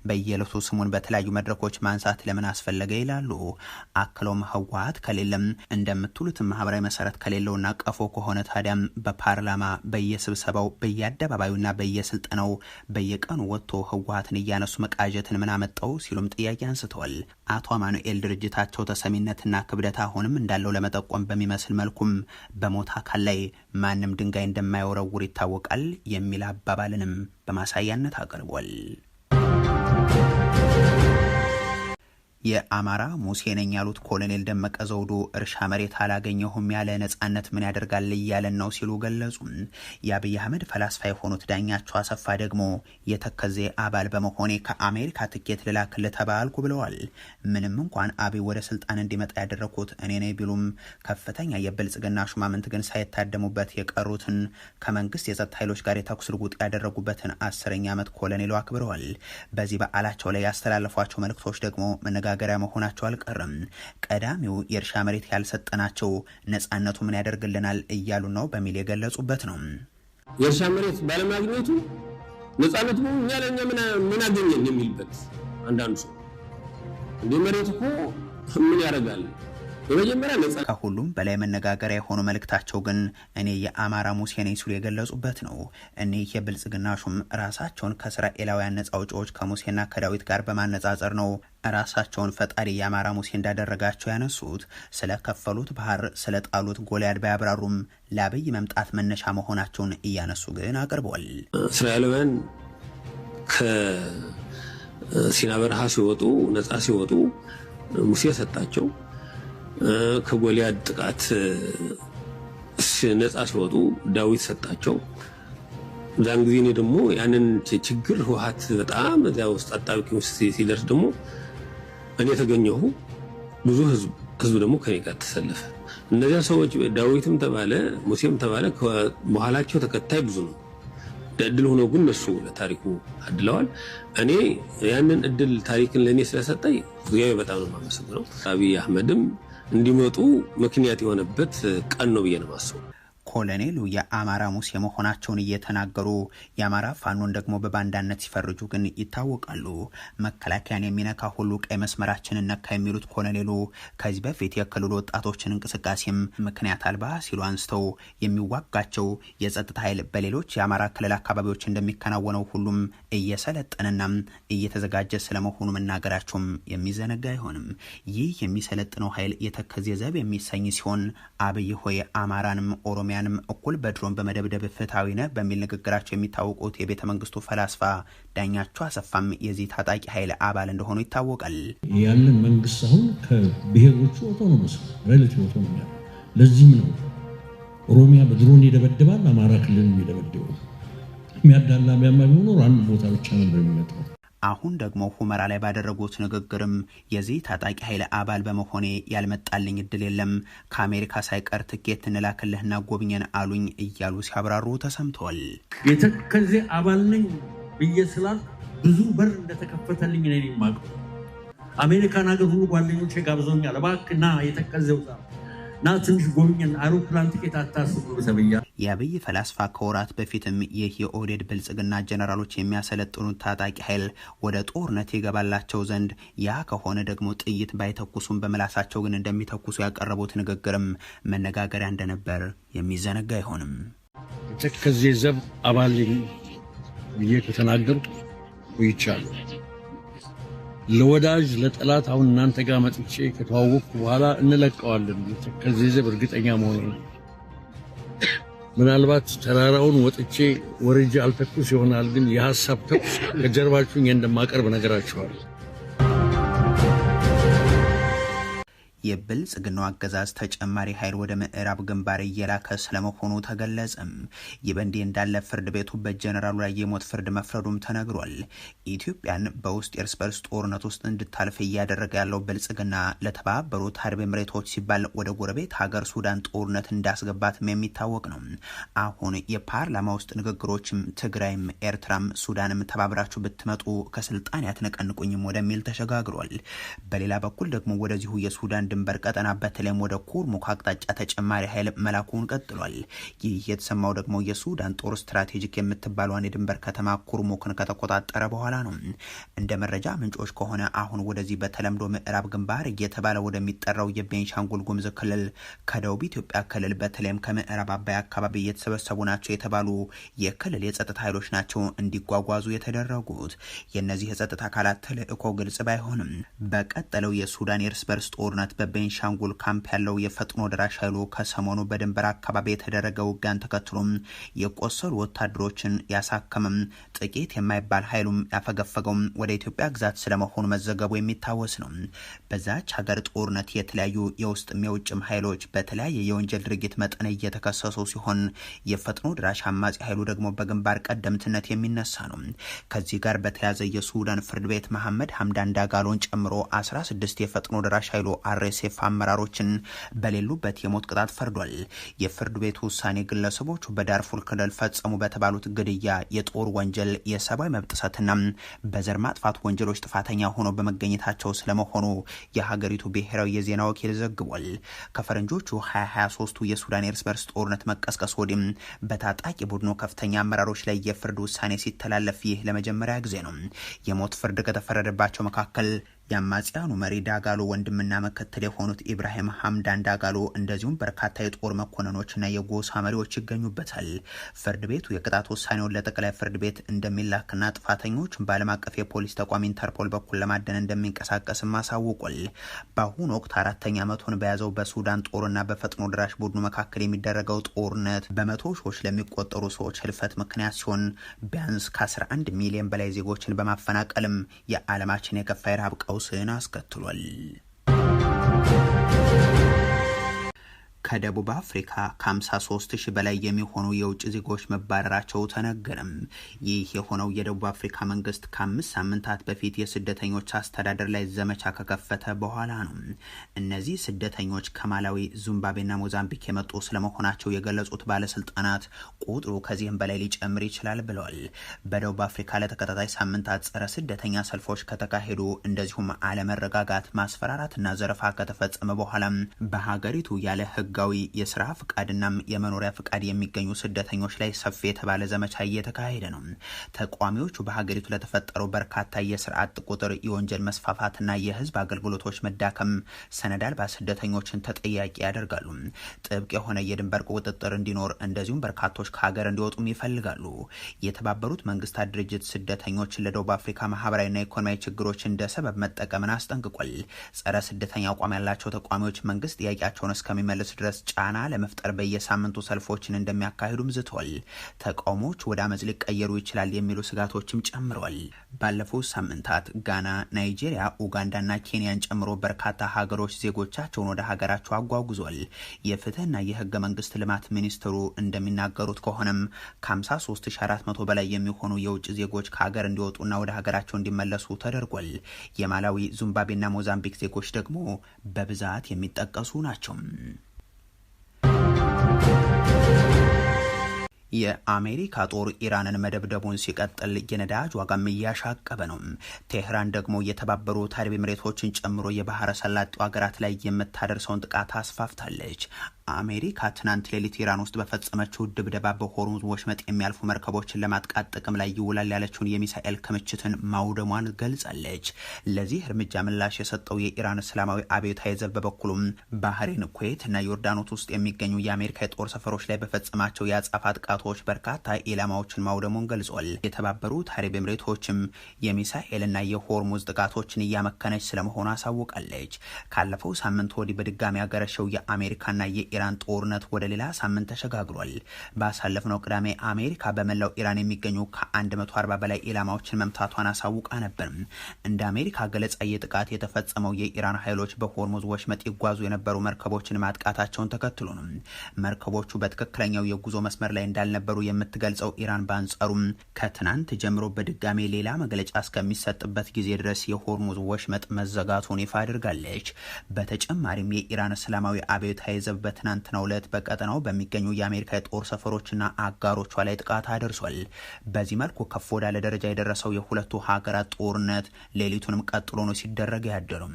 በየለቱ ስሙን በተለያዩ መድረኮች ማንሳት ለምን አስፈለገ ይላሉ። አክሎም ህወሓት ከሌለም እንደምትሉት ማህበራዊ መሰረት ከሌለውና ቀፎ ከሆነ ታዲያም በፓርላማ በየስብሰባው በየአደባባዩና በየስልጠናው በየቀኑ ወጥቶ ህወሓትን እያነሱ መቃጀትን ምን አመጣው ሲሉም ጥያቄ አንስተዋል። አቶ አማኑኤል ድርጅታቸው ተሰሚነትና ክብደት አሁንም እንዳለው ለመጠቆም በሚመስል መልኩም በሞት አካል ላይ ማንም ድንጋይ እንደማይወረውር ይታወቃል የሚል አባባልንም በማሳያነት አቅርቧል። የአማራ ሙሴ ነኝ ያሉት ኮሎኔል ደመቀ ዘውዱ እርሻ መሬት አላገኘሁም ያለ ነጻነት ምን ያደርጋል እያለን ነው ሲሉ ገለጹ። የአብይ አህመድ ፈላስፋ የሆኑት ዳኛቸው አሰፋ ደግሞ የተከዜ አባል በመሆኔ ከአሜሪካ ትኬት ልላክልህ ተባልኩ ብለዋል። ምንም እንኳን አብይ ወደ ስልጣን እንዲመጣ ያደረኩት እኔ ነኝ ቢሉም ከፍተኛ የብልጽግና ሹማምንት ግን ሳይታደሙበት የቀሩትን ከመንግስት የጸጥታ ኃይሎች ጋር የተኩስ ልውውጥ ያደረጉበትን 10ኛ ዓመት ኮሎኔሉ አክብረዋል። በዚህ በዓላቸው ላይ ያስተላለፏቸው መልእክቶች ደግሞ መነጋገሪያ መሆናቸው አልቀረም። ቀዳሚው የእርሻ መሬት ያልሰጠናቸው ነጻነቱ ምን ያደርግልናል እያሉ ነው በሚል የገለጹበት ነው። የእርሻ መሬት ባለማግኘቱ ነጻነቱ እኛ ለኛ ምን አገኘን የሚልበት አንዳንዱ ሰው እንደ መሬት እኮ ምን ያደርጋል በመጀመሪያ ነጻ ከሁሉም በላይ መነጋገሪያ የሆኑ መልእክታቸው ግን እኔ የአማራ ሙሴ ነኝ ሲሉ የገለጹበት ነው። እኔ የብልጽግና ሹም ራሳቸውን ከእስራኤላውያን ነጻ አውጪዎች ከሙሴና ከዳዊት ጋር በማነጻጸር ነው ራሳቸውን ፈጣሪ የአማራ ሙሴ እንዳደረጋቸው ያነሱት። ስለ ከፈሉት ባህር ስለ ጣሉት ጎልያድ ባያብራሩም ለአብይ መምጣት መነሻ መሆናቸውን እያነሱ ግን አቅርበዋል። እስራኤላውያን ከሲና በረሃ ሲወጡ ነጻ ሲወጡ ሙሴ ሰጣቸው። ከጎልያድ ጥቃት ነጻ ሲወጡ ዳዊት ሰጣቸው። ዛን ጊዜ እኔ ደግሞ ያንን ችግር ህወሓት በጣም እዚያ ውስጥ አጣብቂኝ ውስጥ ሲደርስ ደግሞ እኔ ተገኘሁ። ብዙ ህዝብ ደግሞ ከኔ ጋር ተሰለፈ። እነዚያ ሰዎች ዳዊትም ተባለ ሙሴም ተባለ በኋላቸው ተከታይ ብዙ ነው። እድል ሆኖ ግን እነሱ ለታሪኩ አድለዋል። እኔ ያንን እድል ታሪክን ለኔ ስለሰጠኝ እግዚአብሔር በጣም ነው የማመሰግነው። አብይ አህመድም እንዲመጡ ምክንያት የሆነበት ቀን ነው ብዬ ነው የማስበው። ኮሎኔሉ የአማራ ሙሴ መሆናቸውን እየተናገሩ የአማራ ፋኖን ደግሞ በባንዳነት ሲፈርጁ ግን ይታወቃሉ። መከላከያን የሚነካ ሁሉ ቀይ መስመራችንን ነካ የሚሉት ኮሎኔሉ ከዚህ በፊት የክልሉ ወጣቶችን እንቅስቃሴም ምክንያት አልባ ሲሉ አንስተው የሚዋጋቸው የጸጥታ ኃይል በሌሎች የአማራ ክልል አካባቢዎች እንደሚከናወነው ሁሉም እየሰለጠነና እየተዘጋጀ ስለመሆኑ መናገራቸውም የሚዘነጋ አይሆንም። ይህ የሚሰለጥነው ኃይል የተከዜ ዘብ የሚሰኝ ሲሆን አብይ ሆይ አማራንም ኦሮሚያ እኩል በድሮን በመደብደብ ፍትሃዊ ነህ በሚል ንግግራቸው የሚታወቁት የቤተ መንግስቱ ፈላስፋ ዳኛቸው አሰፋም የዚህ ታጣቂ ኃይል አባል እንደሆኑ ይታወቃል። ያለን መንግስት አሁን ከብሔሮቹ ኦቶኖመስ ሪሌቲቭ ኦቶኖሚ ያለው ለዚህም ነው ኦሮሚያ በድሮን ይደበድባል፣ አማራ ክልል ይደበድባል። የሚያዳላ የሚያማኙ አንድ ቦታ ብቻ ነበር የሚመጣው። አሁን ደግሞ ሁመራ ላይ ባደረጉት ንግግርም የዚህ ታጣቂ ኃይል አባል በመሆኔ ያልመጣልኝ እድል የለም፣ ከአሜሪካ ሳይቀር ትኬት እንላክልህና ጎብኘን አሉኝ እያሉ ሲያብራሩ ተሰምተዋል። የተከዜ አባል ነኝ ብዬ ስላል ብዙ በር እንደተከፈተልኝ ነኝ የማውቀው። አሜሪካን ሀገር ሁሉ ጓደኞቼ ጋብዘውኛል። እባክህ ና የተከዘው ና ትንሽ ጎብኘን፣ አውሮፕላን ትኬት አታስቡ ተብያ። የአብይ ፈላስፋ ከወራት በፊትም ይህ የኦህዴድ ብልጽግና ጀነራሎች የሚያሰለጥኑት ታጣቂ ኃይል ወደ ጦርነት ይገባላቸው ዘንድ ያ ከሆነ ደግሞ ጥይት ባይተኩሱም በምላሳቸው ግን እንደሚተኩሱ ያቀረቡት ንግግርም መነጋገሪያ እንደነበር የሚዘነጋ አይሆንም። የተከዜ ዘብ አባል ብዬ ከተናገርኩ ቆይቻለሁ። ለወዳጅ ለጠላት አሁን እናንተ ጋር መጥቼ ከተዋወቅኩ በኋላ እንለቀዋለን ከዚህ እርግጠኛ መሆኑ ነው። ምናልባት ተራራውን ወጥቼ ወርጄ አልተኩስ ይሆናል፣ ግን የሐሳብ ተኩስ ከጀርባችሁ እንደማቀርብ ነገራችኋለሁ። የብልጽግናው አገዛዝ ተጨማሪ ኃይል ወደ ምዕራብ ግንባር እየላከ ስለመሆኑ ተገለጸም። ይህ በእንዲህ እንዳለ ፍርድ ቤቱ በጀነራሉ ላይ የሞት ፍርድ መፍረዱም ተነግሯል። ኢትዮጵያን በውስጥ የእርስ በርስ ጦርነት ውስጥ እንድታልፍ እያደረገ ያለው ብልጽግና ለተባበሩት አረብ ኤምሬቶች ሲባል ወደ ጎረቤት ሀገር ሱዳን ጦርነት እንዳስገባትም የሚታወቅ ነው። አሁን የፓርላማ ውስጥ ንግግሮችም ትግራይም ኤርትራም ሱዳንም ተባብራችሁ ብትመጡ ከስልጣን ያትነቀንቁኝም ወደሚል ተሸጋግሯል። በሌላ በኩል ደግሞ ወደዚሁ የሱዳን ድንበር ቀጠና በተለይም ወደ ኩርሙክ አቅጣጫ ተጨማሪ ኃይል መላኩን ቀጥሏል። ይህ የተሰማው ደግሞ የሱዳን ጦር ስትራቴጂክ የምትባለውን የድንበር ከተማ ኩርሙክን ከተቆጣጠረ በኋላ ነው። እንደ መረጃ ምንጮች ከሆነ አሁን ወደዚህ በተለምዶ ምዕራብ ግንባር እየተባለ ወደሚጠራው የቤንሻንጉል ጉሙዝ ክልል ከደቡብ ኢትዮጵያ ክልል በተለይም ከምዕራብ አባይ አካባቢ እየተሰበሰቡ ናቸው የተባሉ የክልል የጸጥታ ኃይሎች ናቸው እንዲጓጓዙ የተደረጉት። የእነዚህ የጸጥታ አካላት ተልእኮ ግልጽ ባይሆንም በቀጠለው የሱዳን የእርስ በርስ ጦርነት በቤንሻንጉል ካምፕ ያለው የፈጥኖ ደራሽ ኃይሉ ከሰሞኑ በድንበር አካባቢ የተደረገ ውጊያን ተከትሎም የቆሰሉ ወታደሮችን ያሳከመም ጥቂት የማይባል ኃይሉም ያፈገፈገው ወደ ኢትዮጵያ ግዛት ስለመሆኑ መዘገቡ የሚታወስ ነው። በዛች ሀገር ጦርነት የተለያዩ የውስጥም የውጭም ኃይሎች በተለያየ የወንጀል ድርጊት መጠን እየተከሰሱ ሲሆን የፈጥኖ ደራሽ አማጺ ኃይሉ ደግሞ በግንባር ቀደምትነት የሚነሳ ነው። ከዚህ ጋር በተያያዘ የሱዳን ፍርድ ቤት መሐመድ ሐምዳን ዳጋሎን ጨምሮ 16 የፈጥኖ ደራሽ ኃይሉ አርኤስኤፍ አመራሮችን በሌሉበት የሞት ቅጣት ፈርዷል። የፍርድ ቤቱ ውሳኔ ግለሰቦቹ በዳርፉር ክልል ፈጸሙ በተባሉት ግድያ፣ የጦር ወንጀል፣ የሰብአዊ መብት ጥሰትና በዘር ማጥፋት ወንጀሎች ጥፋተኛ ሆኖ በመገኘታቸው ስለመሆኑ የሀገሪቱ ብሔራዊ የዜና ወኪል ዘግቧል። ከፈረንጆቹ 2023ቱ የሱዳን የእርስ በርስ ጦርነት መቀስቀስ ወዲህም በታጣቂ ቡድኑ ከፍተኛ አመራሮች ላይ የፍርድ ውሳኔ ሲተላለፍ ይህ ለመጀመሪያ ጊዜ ነው። የሞት ፍርድ ከተፈረደባቸው መካከል የአማጽያኑ መሪ ዳጋሎ ወንድምና መከተል የሆኑት ኢብራሂም ሐምዳን ዳጋሎ እንደዚሁም በርካታ የጦር መኮንኖችና የጎሳ መሪዎች ይገኙበታል። ፍርድ ቤቱ የቅጣት ውሳኔውን ለጠቅላይ ፍርድ ቤት እንደሚላክና ጥፋተኞች በዓለም አቀፍ የፖሊስ ተቋም ኢንተርፖል በኩል ለማደን እንደሚንቀሳቀስም አሳውቋል። በአሁኑ ወቅት 4ኛ ዓመቱን በያዘው በሱዳን ጦርና በፈጥኖ ደራሽ ቡድኑ መካከል የሚደረገው ጦርነት በመቶ ሺዎች ለሚቆጠሩ ሰዎች ህልፈት ምክንያት ሲሆን ቢያንስ ከ11 ሚሊዮን በላይ ዜጎችን በማፈናቀልም የዓለማችን የከፋ የረሃብ ቀውስን አስከትሏል። ከደቡብ አፍሪካ ከ53,000 በላይ የሚሆኑ የውጭ ዜጎች መባረራቸው ተነገረም። ይህ የሆነው የደቡብ አፍሪካ መንግስት ከ5 ሳምንታት በፊት የስደተኞች አስተዳደር ላይ ዘመቻ ከከፈተ በኋላ ነው። እነዚህ ስደተኞች ከማላዊ፣ ዚምባብዌና ሞዛምቢክ የመጡ ስለመሆናቸው የገለጹት ባለስልጣናት ቁጥሩ ከዚህም በላይ ሊጨምር ይችላል ብለዋል። በደቡብ አፍሪካ ለተከታታይ ሳምንታት ጸረ ስደተኛ ሰልፎች ከተካሄዱ እንደዚሁም አለመረጋጋት፣ ማስፈራራትና ዘረፋ ከተፈጸመ በኋላ በሀገሪቱ ያለ ህጋዊ የስራ ፍቃድና የመኖሪያ ፍቃድ የሚገኙ ስደተኞች ላይ ሰፊ የተባለ ዘመቻ እየተካሄደ ነው። ተቋሚዎቹ በሀገሪቱ ለተፈጠረው በርካታ የስራ አጥ ቁጥር፣ የወንጀል መስፋፋትና የህዝብ አገልግሎቶች መዳከም ሰነድ አልባ ስደተኞችን ተጠያቂ ያደርጋሉ። ጥብቅ የሆነ የድንበር ቁጥጥር እንዲኖር እንደዚሁም በርካቶች ከሀገር እንዲወጡም ይፈልጋሉ። የተባበሩት መንግስታት ድርጅት ስደተኞችን ለደቡብ አፍሪካ ማህበራዊና ኢኮኖሚያዊ ችግሮች እንደ ሰበብ መጠቀምን አስጠንቅቋል። ጸረ ስደተኛ አቋም ያላቸው ተቋሚዎች መንግስት ጥያቄያቸውን እስከሚመልስ ድረስ ጫና ለመፍጠር በየሳምንቱ ሰልፎችን እንደሚያካሂዱም ዝተዋል። ተቃውሞዎች ወደ አመጽ ሊቀየሩ ይችላል የሚሉ ስጋቶችም ጨምረዋል። ባለፉት ሳምንታት ጋና፣ ናይጄሪያ፣ ኡጋንዳና ኬንያን ጨምሮ በርካታ ሀገሮች ዜጎቻቸውን ወደ ሀገራቸው አጓጉዟል። የፍትህና የህገ መንግስት ልማት ሚኒስትሩ እንደሚናገሩት ከሆነም ከ53,400 በላይ የሚሆኑ የውጭ ዜጎች ከሀገር እንዲወጡና ወደ ሀገራቸው እንዲመለሱ ተደርጓል። የማላዊ፣ ዚምባብዌና ሞዛምቢክ ዜጎች ደግሞ በብዛት የሚጠቀሱ ናቸው። የአሜሪካ ጦር ኢራንን መደብደቡን ሲቀጥል የነዳጅ ዋጋም እያሻቀበ ነው። ቴህራን ደግሞ የተባበሩት አረብ ኤምሬቶችን ጨምሮ የባህረ ሰላጤው ሀገራት ላይ የምታደርሰውን ጥቃት አስፋፍታለች። አሜሪካ ትናንት ሌሊት ኢራን ውስጥ በፈጸመችው ድብደባ በሆርሙዝ ወሽመጥ የሚያልፉ መርከቦችን ለማጥቃት ጥቅም ላይ ይውላል ያለችውን የሚሳኤል ክምችትን ማውደሟን ገልጻለች። ለዚህ እርምጃ ምላሽ የሰጠው የኢራን እስላማዊ አብዮታዊ ዘብ በበኩሉም ባህሬን፣ ኩዌት እና ዮርዳኖስ ውስጥ የሚገኙ የአሜሪካ የጦር ሰፈሮች ላይ በፈጸማቸው የአጸፋ ጥቃቶች በርካታ ኢላማዎችን ማውደሙን ገልጿል። የተባበሩት አረብ ኤምሬቶችም የሚሳኤልና የሆርሙዝ ጥቃቶችን እያመከነች ስለመሆኑ አሳውቃለች። ካለፈው ሳምንት ወዲህ በድጋሚ ያገረሸው የአሜሪካና የኢራን ጦርነት ወደ ሌላ ሳምንት ተሸጋግሯል። ባሳለፍነው ቅዳሜ አሜሪካ በመላው ኢራን የሚገኙ ከ140 በላይ ኢላማዎችን መምታቷን አሳውቃ ነበር። እንደ አሜሪካ ገለጻ የጥቃት የተፈጸመው የኢራን ኃይሎች በሆርሙዝ ወሽመጥ ይጓዙ የነበሩ መርከቦችን ማጥቃታቸውን ተከትሎ ነው። መርከቦቹ በትክክለኛው የጉዞ መስመር ላይ እንዳልነበሩ የምትገልጸው ኢራን በአንጻሩም ከትናንት ጀምሮ በድጋሚ ሌላ መግለጫ እስከሚሰጥበት ጊዜ ድረስ የሆርሙዝ ወሽመጥ መዘጋቱን ይፋ አድርጋለች። በተጨማሪም የኢራን እስላማዊ አብዮታዊ ዘብ በትናንትናው ዕለት በቀጠናው በሚገኙ የአሜሪካ የጦር ሰፈሮችና አጋሮቿ ላይ ጥቃት አድርሷል። በዚህ መልኩ ከፍ ወዳለ ደረጃ የደረሰው የሁለቱ ሀገራት ጦርነት ሌሊቱንም ቀጥሎ ነው ሲደረግ ያደረው።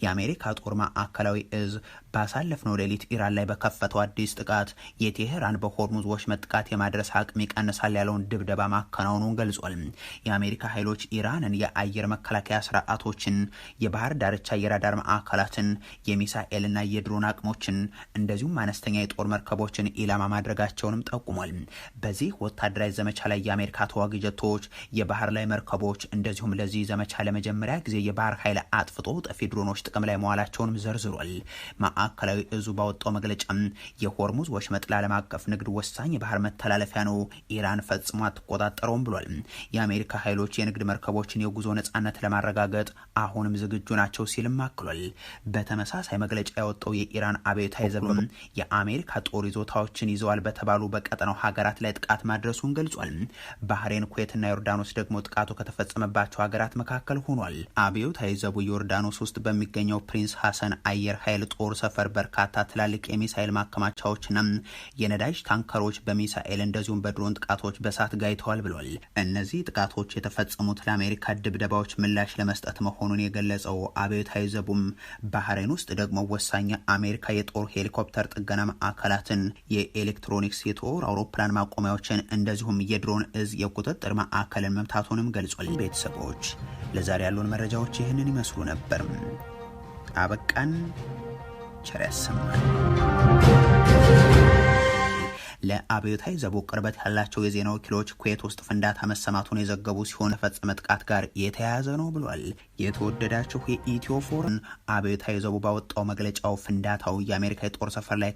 የአሜሪካ ጦር ማዕከላዊ እዝ ባሳለፍነው ሌሊት ኢራን ላይ በከፈተው አዲስ ጥቃት የቴህራን በሆርሙዝ ወሽመጥ ጥቃት የማድረስ አቅም ይቀንሳል ያለውን ድብደባ ማከናወኑን ገልጿል። የአሜሪካ ኃይሎች ኢራንን የአየር መከላከያ ስርዓቶችን፣ የባህር ዳርቻ የራዳር ማዕከላትን፣ የሚሳኤልና የድሮን አቅሞችን እንደዚሁም አነስተኛ የጦር መርከቦችን ኢላማ ማድረጋቸውንም ጠቁሟል። በዚህ ወታደራዊ ዘመቻ ላይ የአሜሪካ ተዋጊ ጀቶች፣ የባህር ላይ መርከቦች እንደዚሁም ለዚህ ዘመቻ ለመጀመሪያ ጊዜ የባህር ኃይል አጥፍቶ ጠፊ ድሮኖች ጥቅም ላይ መዋላቸውንም ዘርዝሯል። ማዕከላዊ እዙ ባወጣው መግለጫ የሆርሙዝ ወሽመጥ ለዓለም አቀፍ ንግድ ወሳኝ የባህር መተላለፊያ ነው፣ ኢራን ፈጽሞ አትቆጣጠረውም ብሏል። የአሜሪካ ኃይሎች የንግድ መርከቦችን የጉዞ ነጻነት ለማረጋገጥ አሁንም ዝግጁ ናቸው ሲልም አክሏል። በተመሳሳይ መግለጫ ያወጣው የኢራን አብዮታዊ ዘብ የአሜሪካ ጦር ይዞታዎችን ይዘዋል በተባሉ በቀጠናው ሀገራት ላይ ጥቃት ማድረሱን ገልጿል። ባህሬን፣ ኩዌትና ዮርዳኖስ ደግሞ ጥቃቱ ከተፈጸመባቸው ሀገራት መካከል ሆኗል። አብዮታዊ ዘቡ ዮርዳኖስ ውስጥ በሚገኘው ፕሪንስ ሐሰን አየር ኃይል ጦር ሰፈር በርካታ ትላልቅ የሚሳኤል ማከማቻዎችና የነዳጅ ታንከሮች በሚሳኤል እንደዚሁም በድሮን ጥቃቶች በሳት ጋይተዋል ብሏል። እነዚህ ጥቃቶች የተፈጸሙት ለአሜሪካ ድብደባዎች ምላሽ ለመስጠት መሆኑን የገለጸው አብዮታዊ ዘቡም ባህሬን ውስጥ ደግሞ ወሳኝ አሜሪካ የጦር ሄሊኮፕተር ጥገና ማዕከላትን፣ የኤሌክትሮኒክስ የጦር አውሮፕላን ማቆሚያዎችን እንደዚሁም የድሮን እዝ የቁጥጥር ማዕከልን መምታቱንም ገልጿል። ቤተሰቦች ለዛሬ ያሉን መረጃዎች ይህንን ይመስሉ ነበር። አበቃን። ቸር ያሰማን። ለአብዮታዊ ዘቡ ቅርበት ያላቸው የዜና ወኪሎች ኩዌት ውስጥ ፍንዳታ መሰማቱን የዘገቡ ሲሆን ከፈጸመ ጥቃት ጋር የተያያዘ ነው ብሏል። የተወደዳችሁ የኢትዮ ፎረም አብዮታዊ ዘቡ ባወጣው መግለጫው ፍንዳታው የአሜሪካ የጦር ሰፈር ላይ